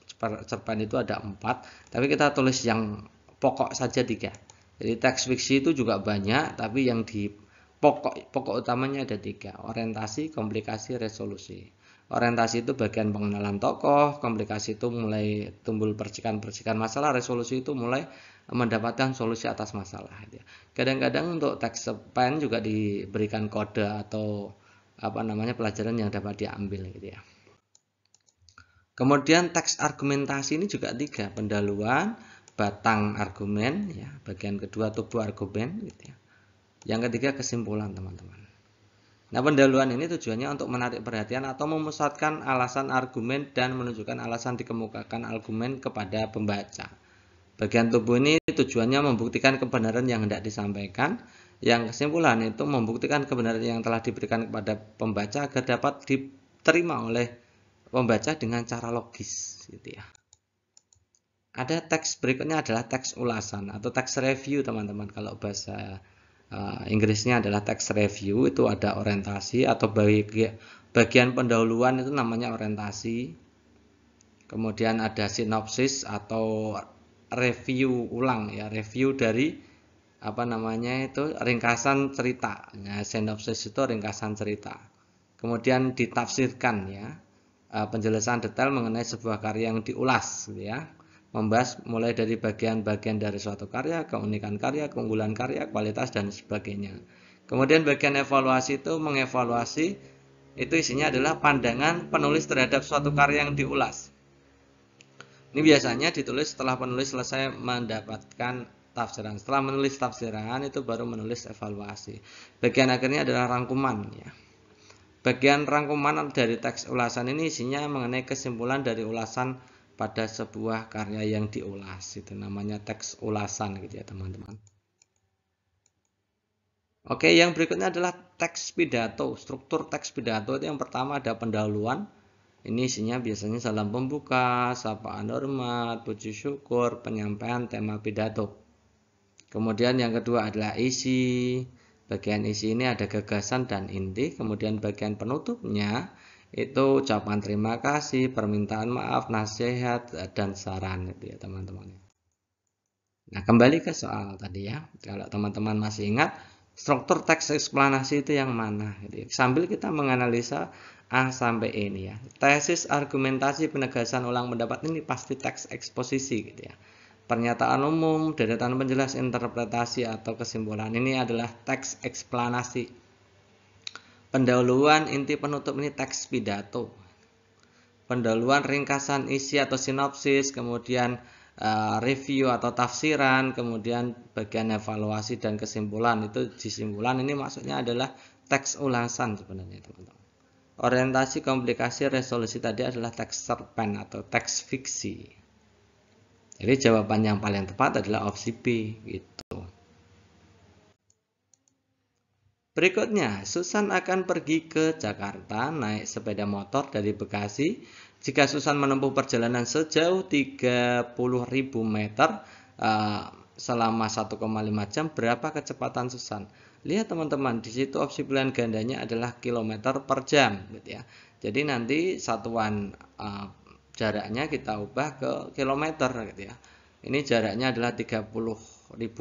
cerpen itu ada 4, tapi kita tulis yang pokok saja 3. Jadi teks fiksi itu juga banyak, tapi yang di pokok utamanya ada 3. Orientasi, komplikasi, resolusi. Orientasi itu bagian pengenalan tokoh, komplikasi itu mulai timbul percikan-percikan masalah, resolusi itu mulai mendapatkan solusi atas masalah. Kadang-kadang untuk teks cerpen juga diberikan kode atau pelajaran yang dapat diambil gitu ya. Kemudian teks argumentasi ini juga 3, pendahuluan, batang argumen ya, bagian kedua tubuh argumen gitu ya. Yang ketiga kesimpulan teman-teman. Nah, pendahuluan ini tujuannya untuk menarik perhatian atau memusatkan alasan argumen dan menunjukkan alasan dikemukakan argumen kepada pembaca. Bagian tubuh ini tujuannya membuktikan kebenaran yang hendak disampaikan. Yang kesimpulan itu membuktikan kebenaran yang telah diberikan kepada pembaca agar dapat diterima oleh pembaca dengan cara logis gitu ya. Ada teks berikutnya adalah teks ulasan atau teks review teman-teman. Kalau bahasa Inggrisnya adalah teks review, itu ada orientasi atau bagian pendahuluan itu namanya orientasi. Kemudian ada sinopsis atau review ulang ya, review dari ringkasan cerita. Nah, sinopsis itu ringkasan cerita. Kemudian ditafsirkan ya, penjelasan detail mengenai sebuah karya yang diulas gitu ya. Membahas mulai dari bagian-bagian dari suatu karya, keunikan karya, keunggulan karya, kualitas, dan sebagainya. Kemudian bagian evaluasi itu mengevaluasi, itu isinya adalah pandangan penulis terhadap suatu karya yang diulas. Ini biasanya ditulis setelah penulis selesai mendapatkan tafsiran. Setelah menulis tafsiran itu baru menulis evaluasi. Bagian akhirnya adalah rangkuman ya. Bagian rangkuman dari teks ulasan ini isinya mengenai kesimpulan dari ulasan pada sebuah karya yang diulas, itu namanya teks ulasan gitu ya teman-teman. Oke, yang berikutnya adalah teks pidato. Struktur teks pidato itu yang pertama ada pendahuluan. Ini isinya biasanya salam pembuka, sapaan hormat, puji syukur, penyampaian tema pidato. Kemudian yang kedua adalah isi. Bagian isi ini ada gagasan dan inti. Kemudian bagian penutupnya itu ucapan terima kasih, permintaan maaf, nasihat, dan saran gitu ya teman-teman. Nah, kembali ke soal tadi ya. Kalau teman-teman masih ingat, struktur teks eksplanasi itu yang mana gitu ya. Sambil kita menganalisa A sampai E ini ya. Tesis, argumentasi, penegasan ulang pendapat ini pasti teks eksposisi gitu ya. Pernyataan umum, deretan penjelas, interpretasi atau kesimpulan ini adalah teks eksplanasi. Pendahuluan, inti, penutup ini teks pidato. Pendahuluan, ringkasan isi atau sinopsis, kemudian review atau tafsiran, kemudian bagian evaluasi dan kesimpulan. Itu kesimpulan ini maksudnya adalah teks ulasan sebenarnya teman-teman. Orientasi, komplikasi, resolusi tadi adalah teks cerpen atau teks fiksi. Jadi jawaban yang paling tepat adalah opsi B gitu. Berikutnya, Susan akan pergi ke Jakarta naik sepeda motor dari Bekasi. Jika Susan menempuh perjalanan sejauh 30.000 meter selama 1,5 jam, berapa kecepatan Susan? Lihat teman-teman, di situ opsi pilihan gandanya adalah kilometer per jam, gitu ya. Jadi nanti satuan jaraknya kita ubah ke kilometer, gitu ya. Ini jaraknya adalah 30.000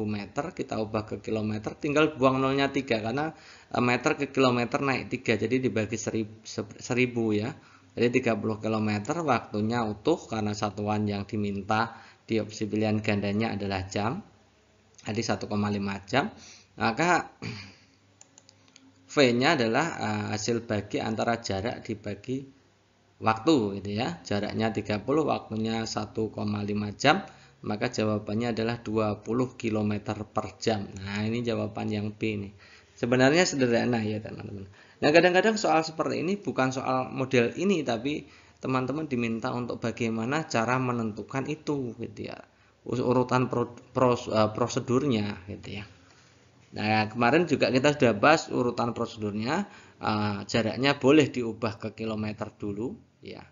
meter, kita ubah ke kilometer, tinggal buang nolnya 3 karena meter ke kilometer naik 3, jadi dibagi 1000 ya. Jadi 30 km waktunya utuh karena satuan yang diminta di opsi pilihan gandanya adalah jam. Jadi 1,5 jam. Maka V-nya adalah hasil bagi antara jarak dibagi waktu gitu ya. Jaraknya 30, waktunya 1,5 jam. Maka jawabannya adalah 20 km per jam. Nah, ini jawaban yang B nih. Sebenarnya sederhana ya teman-teman. Nah, kadang-kadang soal seperti ini bukan soal model ini, tapi teman-teman diminta untuk bagaimana cara menentukan itu gitu ya. Urutan prosedurnya gitu ya. Nah, kemarin juga kita sudah bahas urutan prosedurnya. Jaraknya boleh diubah ke kilometer dulu ya.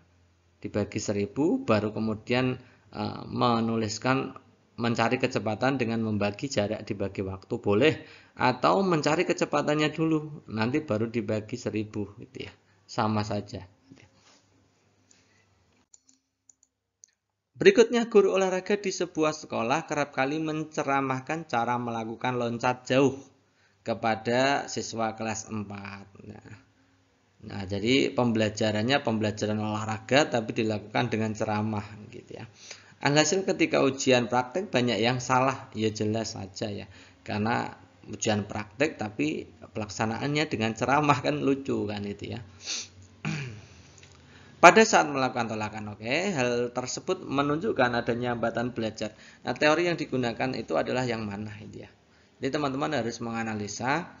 Dibagi 1000 baru kemudian menuliskan mencari kecepatan dengan membagi jarak dibagi waktu boleh, atau mencari kecepatannya dulu nanti baru dibagi 1000 gitu ya, sama saja. Berikutnya, guru olahraga di sebuah sekolah kerap kali menceramahkan cara melakukan loncat jauh kepada siswa kelas 4. Nah, jadi pembelajaran olahraga tapi dilakukan dengan ceramah gitu ya. Alhasil ketika ujian praktek banyak yang salah, ya jelas saja ya. Karena ujian praktek tapi pelaksanaannya dengan ceramah kan lucu kan itu ya. Pada saat melakukan tolakan, hal tersebut menunjukkan adanya hambatan belajar. Nah, teori yang digunakan itu adalah yang mana itu ya. Jadi teman-teman harus menganalisa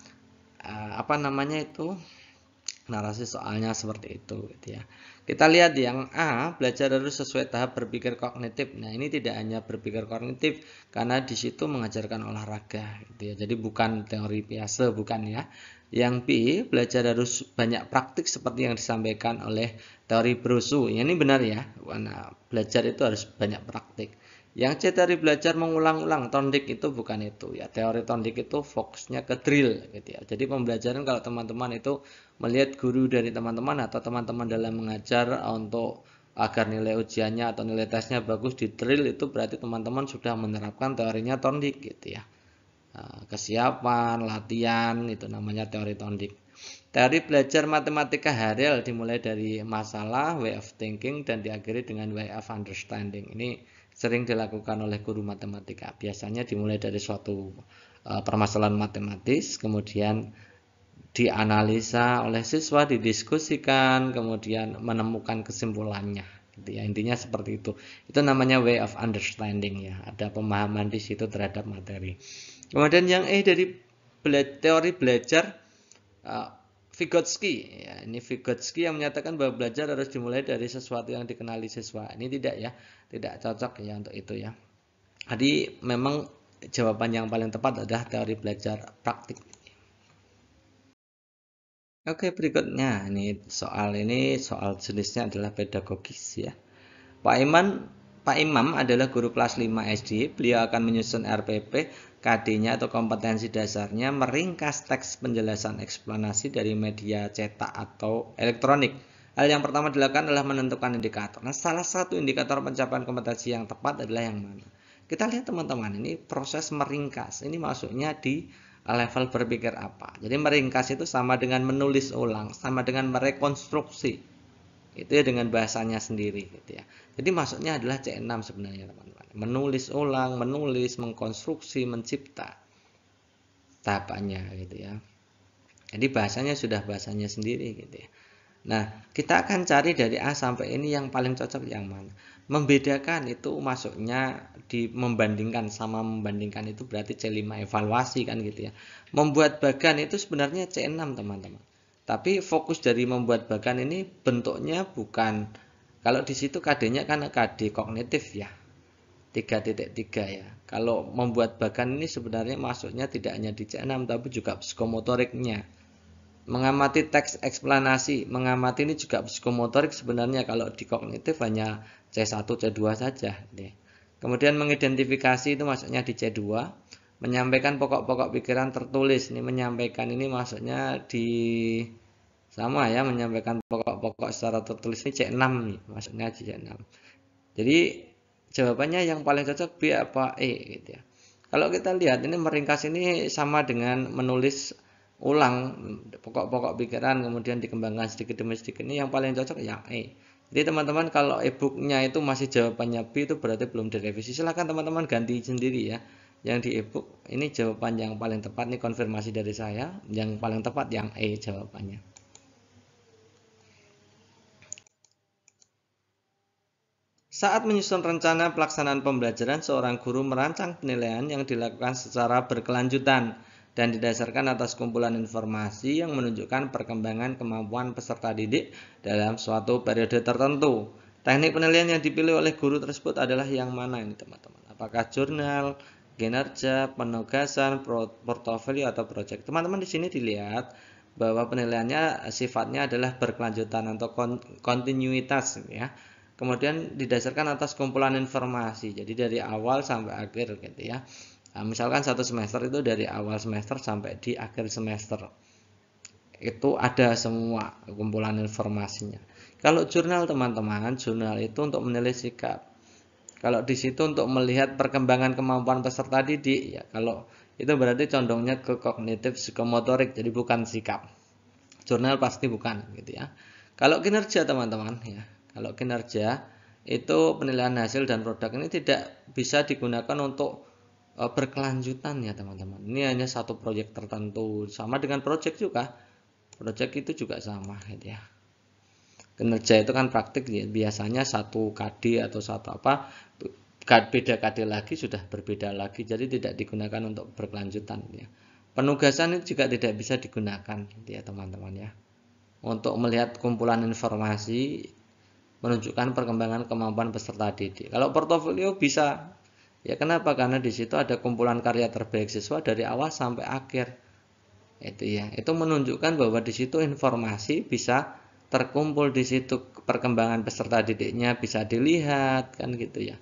narasi soalnya seperti itu gitu ya. Kita lihat yang A, belajar harus sesuai tahap berpikir kognitif. Nah, ini tidak hanya berpikir kognitif karena di situ mengajarkan olahraga gitu ya. Jadi bukan teori biasa, bukan ya. Yang B, belajar harus banyak praktik seperti yang disampaikan oleh teori Brosu. Ini benar ya. Karena belajar itu harus banyak praktik. Yang C, teori belajar mengulang-ulang. Tondik itu bukan itu ya. Teori tondik itu fokusnya ke drill gitu ya. Jadi pembelajaran kalau teman-teman itu melihat guru dari teman-teman atau teman-teman dalam mengajar untuk agar nilai ujiannya atau nilai tesnya bagus di drill, itu berarti teman-teman sudah menerapkan teorinya tondik gitu ya. Kesiapan, latihan, itu namanya teori tondik. Teori belajar matematika Harel dimulai dari masalah, way of thinking, dan diakhiri dengan way of understanding. Ini sering dilakukan oleh guru matematika. Biasanya dimulai dari suatu permasalahan matematis, kemudian dianalisa oleh siswa, didiskusikan, kemudian menemukan kesimpulannya. Gitu ya. Intinya seperti itu. Itu namanya way of understanding ya. Ada pemahaman di situ terhadap materi. Kemudian yang E dari teori belajar Vygotsky. Ya, ini Vygotsky yang menyatakan bahwa belajar harus dimulai dari sesuatu yang dikenali siswa. Ini tidak ya, tidak cocok ya untuk itu ya. Jadi memang jawaban yang paling tepat adalah teori belajar praktik. Oke, berikutnya ini soal jenisnya adalah pedagogis ya. Pak Imam adalah guru kelas 5 SD. Beliau akan menyusun RPP, KD-nya atau kompetensi dasarnya, meringkas teks penjelasan eksplanasi dari media cetak atau elektronik. Hal yang pertama dilakukan adalah menentukan indikator. Nah, salah satu indikator pencapaian kompetensi yang tepat adalah yang mana? Kita lihat teman-teman, ini proses meringkas. Ini maksudnya di level berpikir apa. Jadi meringkas itu sama dengan menulis ulang, sama dengan merekonstruksi. Itu ya dengan bahasanya sendiri gitu ya. Jadi maksudnya adalah C6 sebenarnya teman-teman. Menulis ulang, menulis, mengkonstruksi, mencipta. Tahapannya gitu ya. Jadi bahasanya sudah bahasanya sendiri gitu ya. Nah, kita akan cari dari A sampai ini yang paling cocok yang mana. Membedakan itu masuknya di membandingkan, sama membandingkan itu berarti C5 evaluasi kan gitu ya. Membuat bagan itu sebenarnya C6 teman-teman. Tapi fokus dari membuat bagan ini bentuknya bukan, kalau di situ KD-nya kan KD kognitif ya. 3.3 ya. Kalau membuat bagan ini sebenarnya masuknya tidak hanya di C6 tapi juga psikomotoriknya. Mengamati teks eksplanasi, mengamati ini juga psikomotorik sebenarnya, kalau di kognitif hanya C1, C2 saja. Kemudian mengidentifikasi itu masuknya di C2. Menyampaikan pokok-pokok pikiran tertulis, ini menyampaikan ini masuknya di sama ya, menyampaikan pokok-pokok secara tertulis ini C6 nih, masuknya di C6. Jadi jawabannya yang paling cocok B apa E gitu ya. Kalau kita lihat ini meringkas ini sama dengan menulis ulang pokok-pokok pikiran kemudian dikembangkan sedikit demi sedikit, ini yang paling cocok yang E. Jadi teman-teman kalau e-booknya itu masih jawabannya B itu berarti belum direvisi. Silahkan teman-teman ganti sendiri ya. Yang di e-book ini jawaban yang paling tepat, ini konfirmasi dari saya. Yang paling tepat yang E jawabannya. Saat menyusun rencana pelaksanaan pembelajaran, seorang guru merancang penilaian yang dilakukan secara berkelanjutan dan didasarkan atas kumpulan informasi yang menunjukkan perkembangan kemampuan peserta didik dalam suatu periode tertentu. Teknik penilaian yang dipilih oleh guru tersebut adalah yang mana ini teman-teman? Apakah jurnal, kinerja, penugasan, portofolio atau proyek? Teman-teman di sini dilihat bahwa penilaiannya sifatnya adalah berkelanjutan atau kontinuitas ya. Kemudian didasarkan atas kumpulan informasi, jadi dari awal sampai akhir gitu ya. Nah, misalkan satu semester itu dari awal semester sampai di akhir semester itu ada semua kumpulan informasinya. Kalau jurnal teman-teman, jurnal itu untuk menilai sikap. Kalau di situ untuk melihat perkembangan kemampuan peserta didik ya, kalau itu berarti condongnya ke kognitif psikomotorik, jadi bukan sikap. Jurnal pasti bukan gitu ya. Kalau kinerja teman-teman ya, kalau kinerja itu penilaian hasil dan produk ini tidak bisa digunakan untuk berkelanjutan ya teman-teman. Ini hanya satu proyek tertentu, sama dengan proyek juga. Proyek itu juga sama gitu ya. Kinerja itu kan praktik ya, biasanya satu KD atau satu apa, beda KD lagi sudah berbeda lagi, jadi tidak digunakan untuk berkelanjutan ya. Penugasan itu juga tidak bisa digunakan gitu ya teman-teman ya. Untuk melihat kumpulan informasi menunjukkan perkembangan kemampuan peserta didik. Kalau portofolio bisa. Ya kenapa? Karena di situ ada kumpulan karya terbaik siswa dari awal sampai akhir. Itu ya. Itu menunjukkan bahwa di situ informasi bisa terkumpul di situ, perkembangan peserta didiknya bisa dilihat kan gitu ya.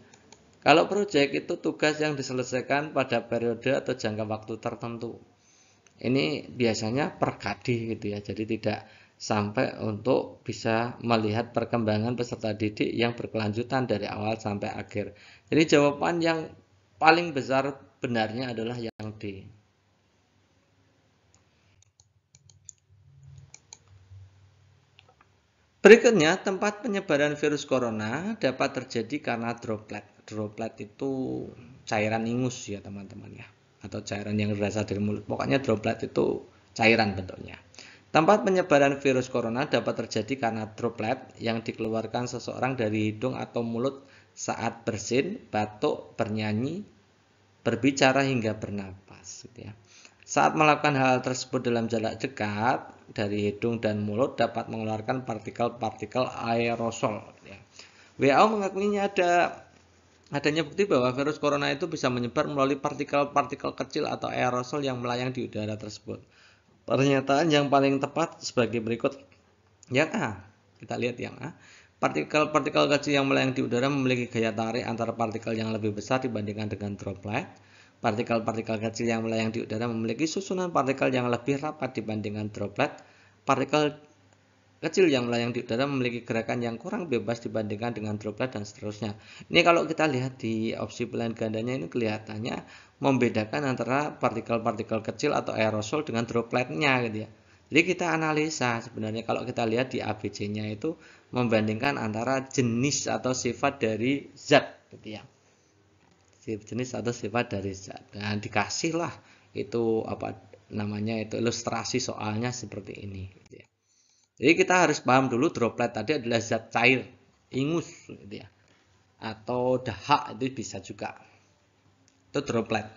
Kalau proyek itu tugas yang diselesaikan pada periode atau jangka waktu tertentu. Ini biasanya per KD gitu ya. Jadi tidak sampai untuk bisa melihat perkembangan peserta didik yang berkelanjutan dari awal sampai akhir. Jadi jawaban yang paling besar benarnya adalah yang D. Berikutnya, tempat penyebaran virus corona dapat terjadi karena droplet. Droplet itu cairan ingus ya teman-teman ya, atau cairan yang berasal dari mulut. Pokoknya droplet itu cairan bentuknya. Tempat penyebaran virus corona dapat terjadi karena droplet yang dikeluarkan seseorang dari hidung atau mulut saat bersin, batuk, bernyanyi, berbicara hingga bernapas. Gitu ya. Saat melakukan hal tersebut dalam jarak dekat dari hidung dan mulut dapat mengeluarkan partikel-partikel aerosol. Gitu ya. WHO mengakuinya adanya bukti bahwa virus corona itu bisa menyebar melalui partikel-partikel kecil atau aerosol yang melayang di udara tersebut. Pernyataan yang paling tepat sebagai berikut. Yang A, kita lihat yang A. Partikel-partikel kecil yang melayang di udara memiliki gaya tarik antara partikel yang lebih besar dibandingkan dengan droplet. Partikel-partikel kecil yang melayang di udara memiliki susunan partikel yang lebih rapat dibandingkan droplet. Partikel kecil yang melayang di udara memiliki gerakan yang kurang bebas dibandingkan dengan droplet dan seterusnya. Ini kalau kita lihat di opsi pilihan gandanya ini kelihatannya membedakan antara partikel-partikel kecil atau aerosol dengan dropletnya gitu ya. Jadi kita analisa sebenarnya kalau kita lihat di ABC-nya itu membandingkan antara jenis atau sifat dari zat gitu ya. Jenis atau sifat dari zat. Dan dikasihlah itu apa namanya itu ilustrasi soalnya seperti ini. Gitu ya. Jadi kita harus paham dulu droplet tadi adalah zat cair, ingus, gitu ya, atau dahak itu bisa juga. Itu droplet.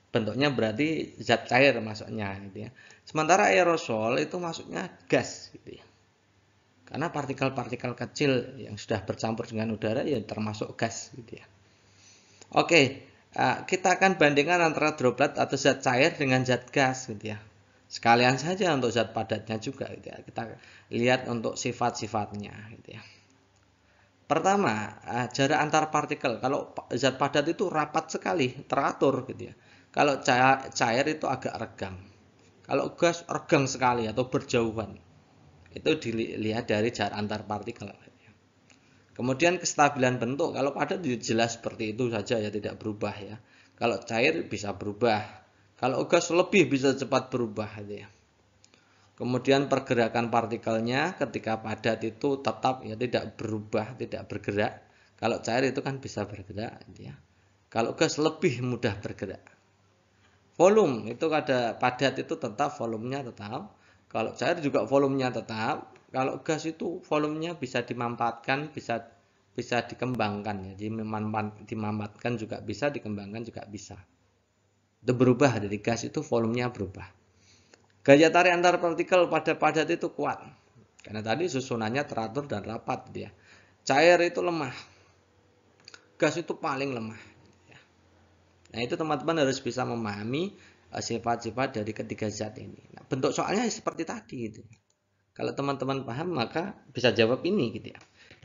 Bentuknya berarti zat cair masuknya, gitu ya. Sementara aerosol itu masuknya gas, gitu ya. Karena partikel-partikel kecil yang sudah bercampur dengan udara ya termasuk gas, gitu ya. Oke, kita akan bandingkan antara droplet atau zat cair dengan zat gas, gitu ya. Sekalian saja untuk zat padatnya juga, gitu ya. Kita lihat untuk sifat-sifatnya, gitu ya. Pertama, jarak antar partikel. Kalau zat padat itu rapat sekali, teratur, gitu ya. Kalau cair itu agak regang. Kalau gas regang sekali atau berjauhan. Itu dilihat dari jarak antar partikel. Kemudian kestabilan bentuk, kalau padat jelas seperti itu saja ya, tidak berubah ya. Kalau cair bisa berubah, kalau gas lebih bisa cepat berubah gitu ya. Kemudian pergerakan partikelnya ketika padat itu tetap ya, tidak berubah, tidak bergerak. Kalau cair itu kan bisa bergerak gitu ya. Kalau gas lebih mudah bergerak. Volume itu ada padat itu tetap volumenya tetap. Kalau cair juga volumenya tetap. Kalau gas itu volumenya bisa dimanfaatkan, bisa dikembangkan ya. Dimanfaatkan juga bisa, dikembangkan juga bisa. Itu berubah dari gas itu volumenya berubah. Gaya tarik antar partikel pada padat itu kuat. Karena tadi susunannya teratur dan rapat dia. Cair itu lemah. Gas itu paling lemah. Nah, itu teman-teman harus bisa memahami sifat-sifat dari ketiga zat ini. Nah, bentuk soalnya seperti tadi gitu. Kalau teman-teman paham maka bisa jawab ini gitu ya.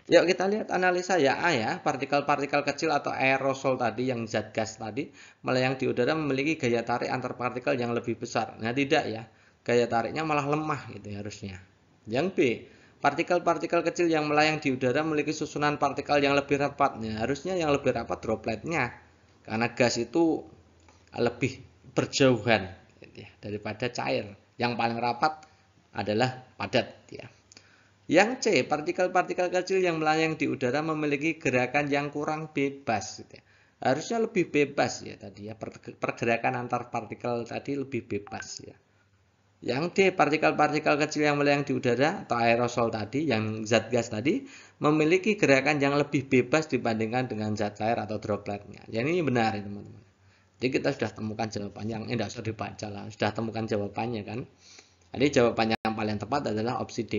Yuk kita lihat analisa ya A ya, partikel-partikel kecil atau aerosol tadi yang zat gas tadi melayang di udara memiliki gaya tarik antar partikel yang lebih besar. Nah, tidak ya. Gaya tariknya malah lemah gitu ya, harusnya. Yang B, partikel-partikel kecil yang melayang di udara memiliki susunan partikel yang lebih rapat. Nah, harusnya yang lebih rapat dropletnya. Karena gas itu lebih berjauhan gitu ya, daripada cair. Yang paling rapat adalah padat ya. Yang C, partikel-partikel kecil yang melayang di udara memiliki gerakan yang kurang bebas gitu ya. Harusnya lebih bebas ya tadi ya, pergerakan antar partikel tadi lebih bebas ya. Yang D, partikel-partikel kecil yang melayang di udara atau aerosol tadi, yang zat gas tadi, memiliki gerakan yang lebih bebas dibandingkan dengan zat cair atau dropletnya. Jadi ini benar ya teman-teman. Jadi kita sudah temukan jawabannya, tidak usah dibaca lah, sudah temukan jawabannya kan. Jadi jawabannya yang paling tepat adalah opsi D.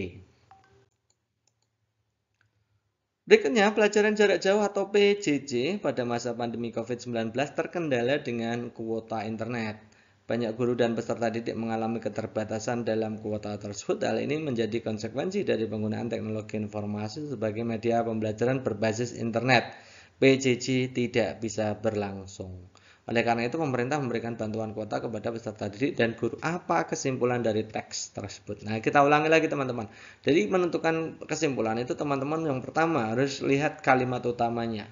Berikutnya, pelajaran jarak jauh atau PJJ pada masa pandemi COVID-19 terkendala dengan kuota internet. Banyak guru dan peserta didik mengalami keterbatasan dalam kuota tersebut. Hal ini menjadi konsekuensi dari penggunaan teknologi informasi sebagai media pembelajaran berbasis internet. PJJ tidak bisa berlangsung. Oleh karena itu, pemerintah memberikan bantuan kuota kepada peserta didik dan guru. Apa kesimpulan dari teks tersebut? Nah, kita ulangi lagi teman-teman. Jadi menentukan kesimpulan itu teman-teman yang pertama harus lihat kalimat utamanya.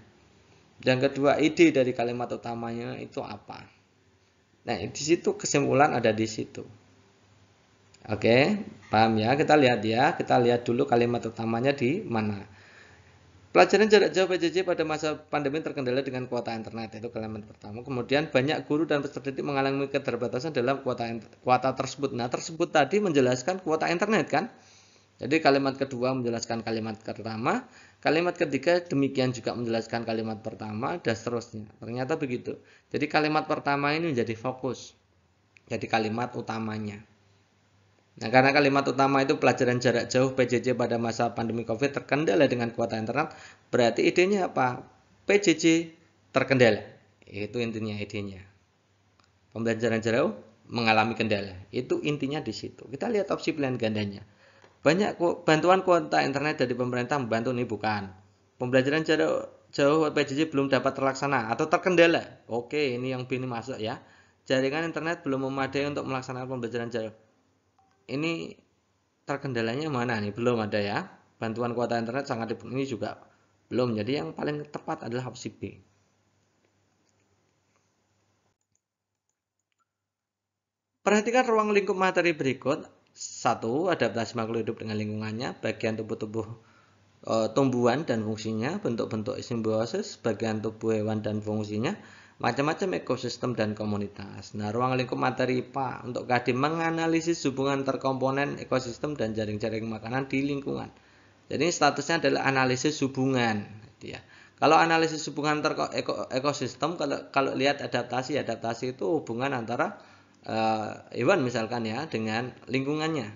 Yang kedua, ide dari kalimat utamanya itu apa? Nah, di situ kesimpulan ada di situ. Oke, paham ya? Kita lihat ya. Kita lihat dulu kalimat utamanya di mana. Pelajaran jarak jauh PJJ pada masa pandemi terkendala dengan kuota internet, itu kalimat pertama. Kemudian banyak guru dan peserta didik mengalami keterbatasan dalam kuota tersebut. Nah, tersebut tadi menjelaskan kuota internet kan? Jadi kalimat kedua menjelaskan kalimat pertama, kalimat ketiga demikian juga menjelaskan kalimat pertama, dan seterusnya. Ternyata begitu. Jadi kalimat pertama ini menjadi fokus. Jadi kalimat utamanya. Nah, karena kalimat utama itu pelajaran jarak jauh PJJ pada masa pandemi COVID terkendala dengan kuota internet, berarti idenya apa? PJJ terkendala. Itu intinya idenya. Pembelajaran jarak jauh mengalami kendala. Itu intinya di situ. Kita lihat opsi pilihan gandanya. Banyak bantuan kuota internet dari pemerintah membantu nih, bukan. Pembelajaran jarak jauh PJJ belum dapat terlaksana atau terkendala. Oke, ini yang ini masuk ya. Jaringan internet belum memadai untuk melaksanakan pembelajaran jarak. Ini terkendalanya mana nih? Belum ada ya. Bantuan kuota internet sangat ini juga belum. Jadi yang paling tepat adalah opsi B. Perhatikan ruang lingkup materi berikut. 1. Adaptasi makhluk hidup dengan lingkungannya, bagian tubuh tumbuhan dan fungsinya, bentuk-bentuk simbiosis, bagian tubuh hewan dan fungsinya, macam-macam ekosistem dan komunitas. Nah, ruang lingkup materi IPA untuk KD menganalisis hubungan antar komponen ekosistem dan jaring-jaring makanan di lingkungan. Jadi statusnya adalah analisis hubungan, gitu ya. Kalau analisis hubungan antar ekosistem, kalau lihat adaptasi itu hubungan antara hewan misalkan ya dengan lingkungannya.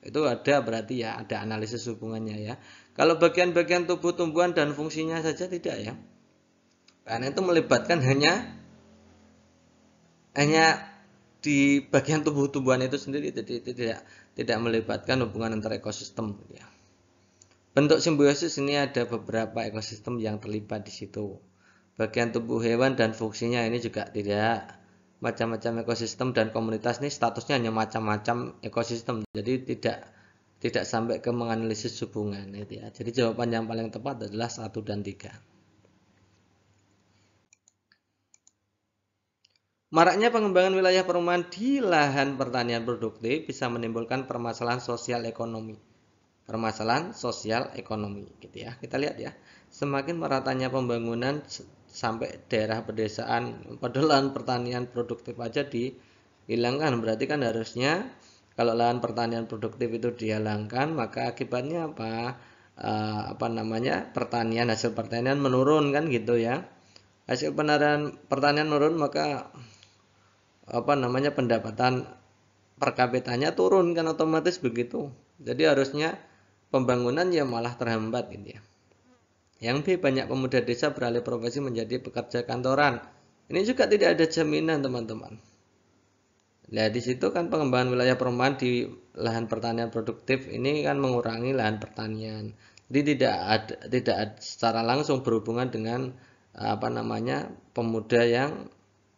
Itu ada berarti ya ada analisis hubungannya ya. Kalau bagian-bagian tubuh tumbuhan dan fungsinya saja tidak ya. Karena itu melibatkan hanya di bagian tubuh-tumbuhan itu sendiri, jadi tidak melibatkan hubungan antar ekosistem ya. Bentuk simbiosis ini ada beberapa ekosistem yang terlibat di situ. Bagian tubuh hewan dan fungsinya ini juga tidak. Macam-macam ekosistem dan komunitas ini statusnya hanya macam-macam ekosistem, jadi tidak sampai ke menganalisis hubungan itu ya. Jadi jawaban yang paling tepat adalah 1 dan 3. Maraknya pengembangan wilayah perumahan di lahan pertanian produktif bisa menimbulkan permasalahan sosial ekonomi. Permasalahan sosial ekonomi gitu ya. Kita lihat ya. Semakin meratanya pembangunan sampai daerah pedesaan, padahal lahan pertanian produktif aja dihilangkan. Berarti kan harusnya kalau lahan pertanian produktif itu dihilangkan, maka akibatnya apa? Pertanian, hasil pertanian menurun kan gitu ya. Hasil pertanian menurun, maka pendapatan per kapitanya turun kan otomatis begitu. Jadi harusnya pembangunan ya malah terhambat gitu ya. Yang B, banyak pemuda desa beralih profesi menjadi pekerja kantoran. Ini juga tidak ada jaminan teman-teman. Nah di situ kan pengembangan wilayah perumahan di lahan pertanian produktif ini kan mengurangi lahan pertanian. Jadi tidak secara langsung berhubungan dengan pemuda yang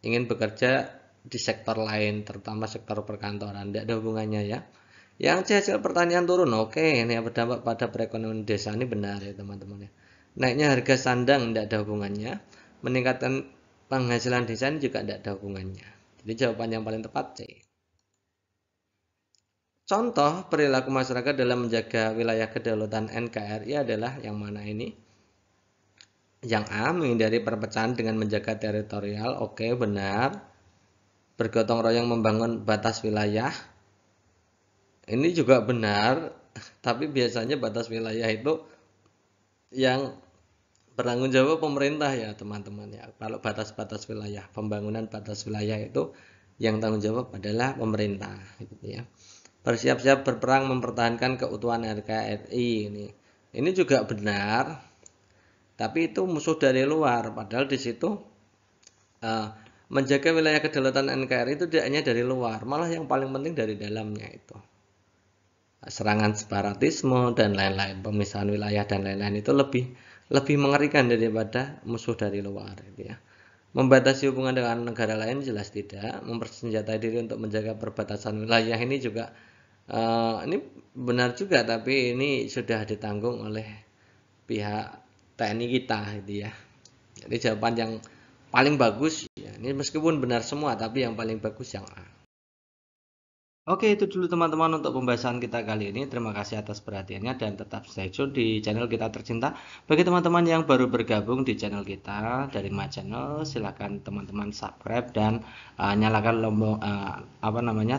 ingin bekerja di sektor lain, terutama sektor perkantoran. Tidak ada hubungannya ya. Yang hasil pertanian turun, oke, ini berdampak pada perekonomian desa, ini benar ya teman-teman ya. Naiknya harga sandang tidak ada hubungannya. Meningkatkan penghasilan desa ini juga tidak ada hubungannya. Jadi jawaban yang paling tepat C. Contoh perilaku masyarakat dalam menjaga wilayah kedaulatan NKRI adalah yang mana ini? Yang A, menghindari perpecahan dengan menjaga teritorial. Oke, benar. Bergotong royong membangun batas wilayah. Ini juga benar, tapi biasanya batas wilayah itu yang bertanggung jawab pemerintah ya teman-teman ya. Kalau batas-batas wilayah, pembangunan batas wilayah itu yang tanggung jawab adalah pemerintah gitu ya. Bersiap-siap berperang mempertahankan keutuhan NKRI ini. Ini juga benar, tapi itu musuh dari luar. Padahal di situ menjaga wilayah kedaulatan NKRI itu tidak hanya dari luar, malah yang paling penting dari dalamnya itu. Serangan separatisme dan lain-lain, pemisahan wilayah dan lain-lain itu lebih mengerikan daripada musuh dari luar gitu ya. Membatasi hubungan dengan negara lain jelas tidak. Mempersenjatai diri untuk menjaga perbatasan wilayah ini juga ini benar juga, tapi ini sudah ditanggung oleh pihak TNI kita gitu ya. Jadi jawaban yang paling bagus ya, ini meskipun benar semua tapi yang paling bagus yang A. Oke, itu dulu teman-teman untuk pembahasan kita kali ini. Terima kasih atas perhatiannya dan tetap stay tune di channel kita tercinta. Bagi teman-teman yang baru bergabung di channel kita dari My Channel, silakan teman-teman subscribe dan nyalakan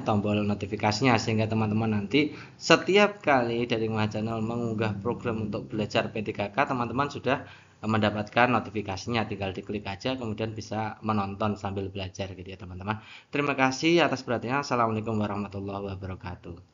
tombol notifikasinya sehingga teman-teman nanti setiap kali dari My Channel mengunggah program untuk belajar P3K, teman-teman sudah mendapatkan notifikasinya, tinggal diklik aja kemudian bisa menonton sambil belajar gitu ya teman-teman. Terima kasih atas perhatiannya. Assalamualaikum warahmatullahi wabarakatuh.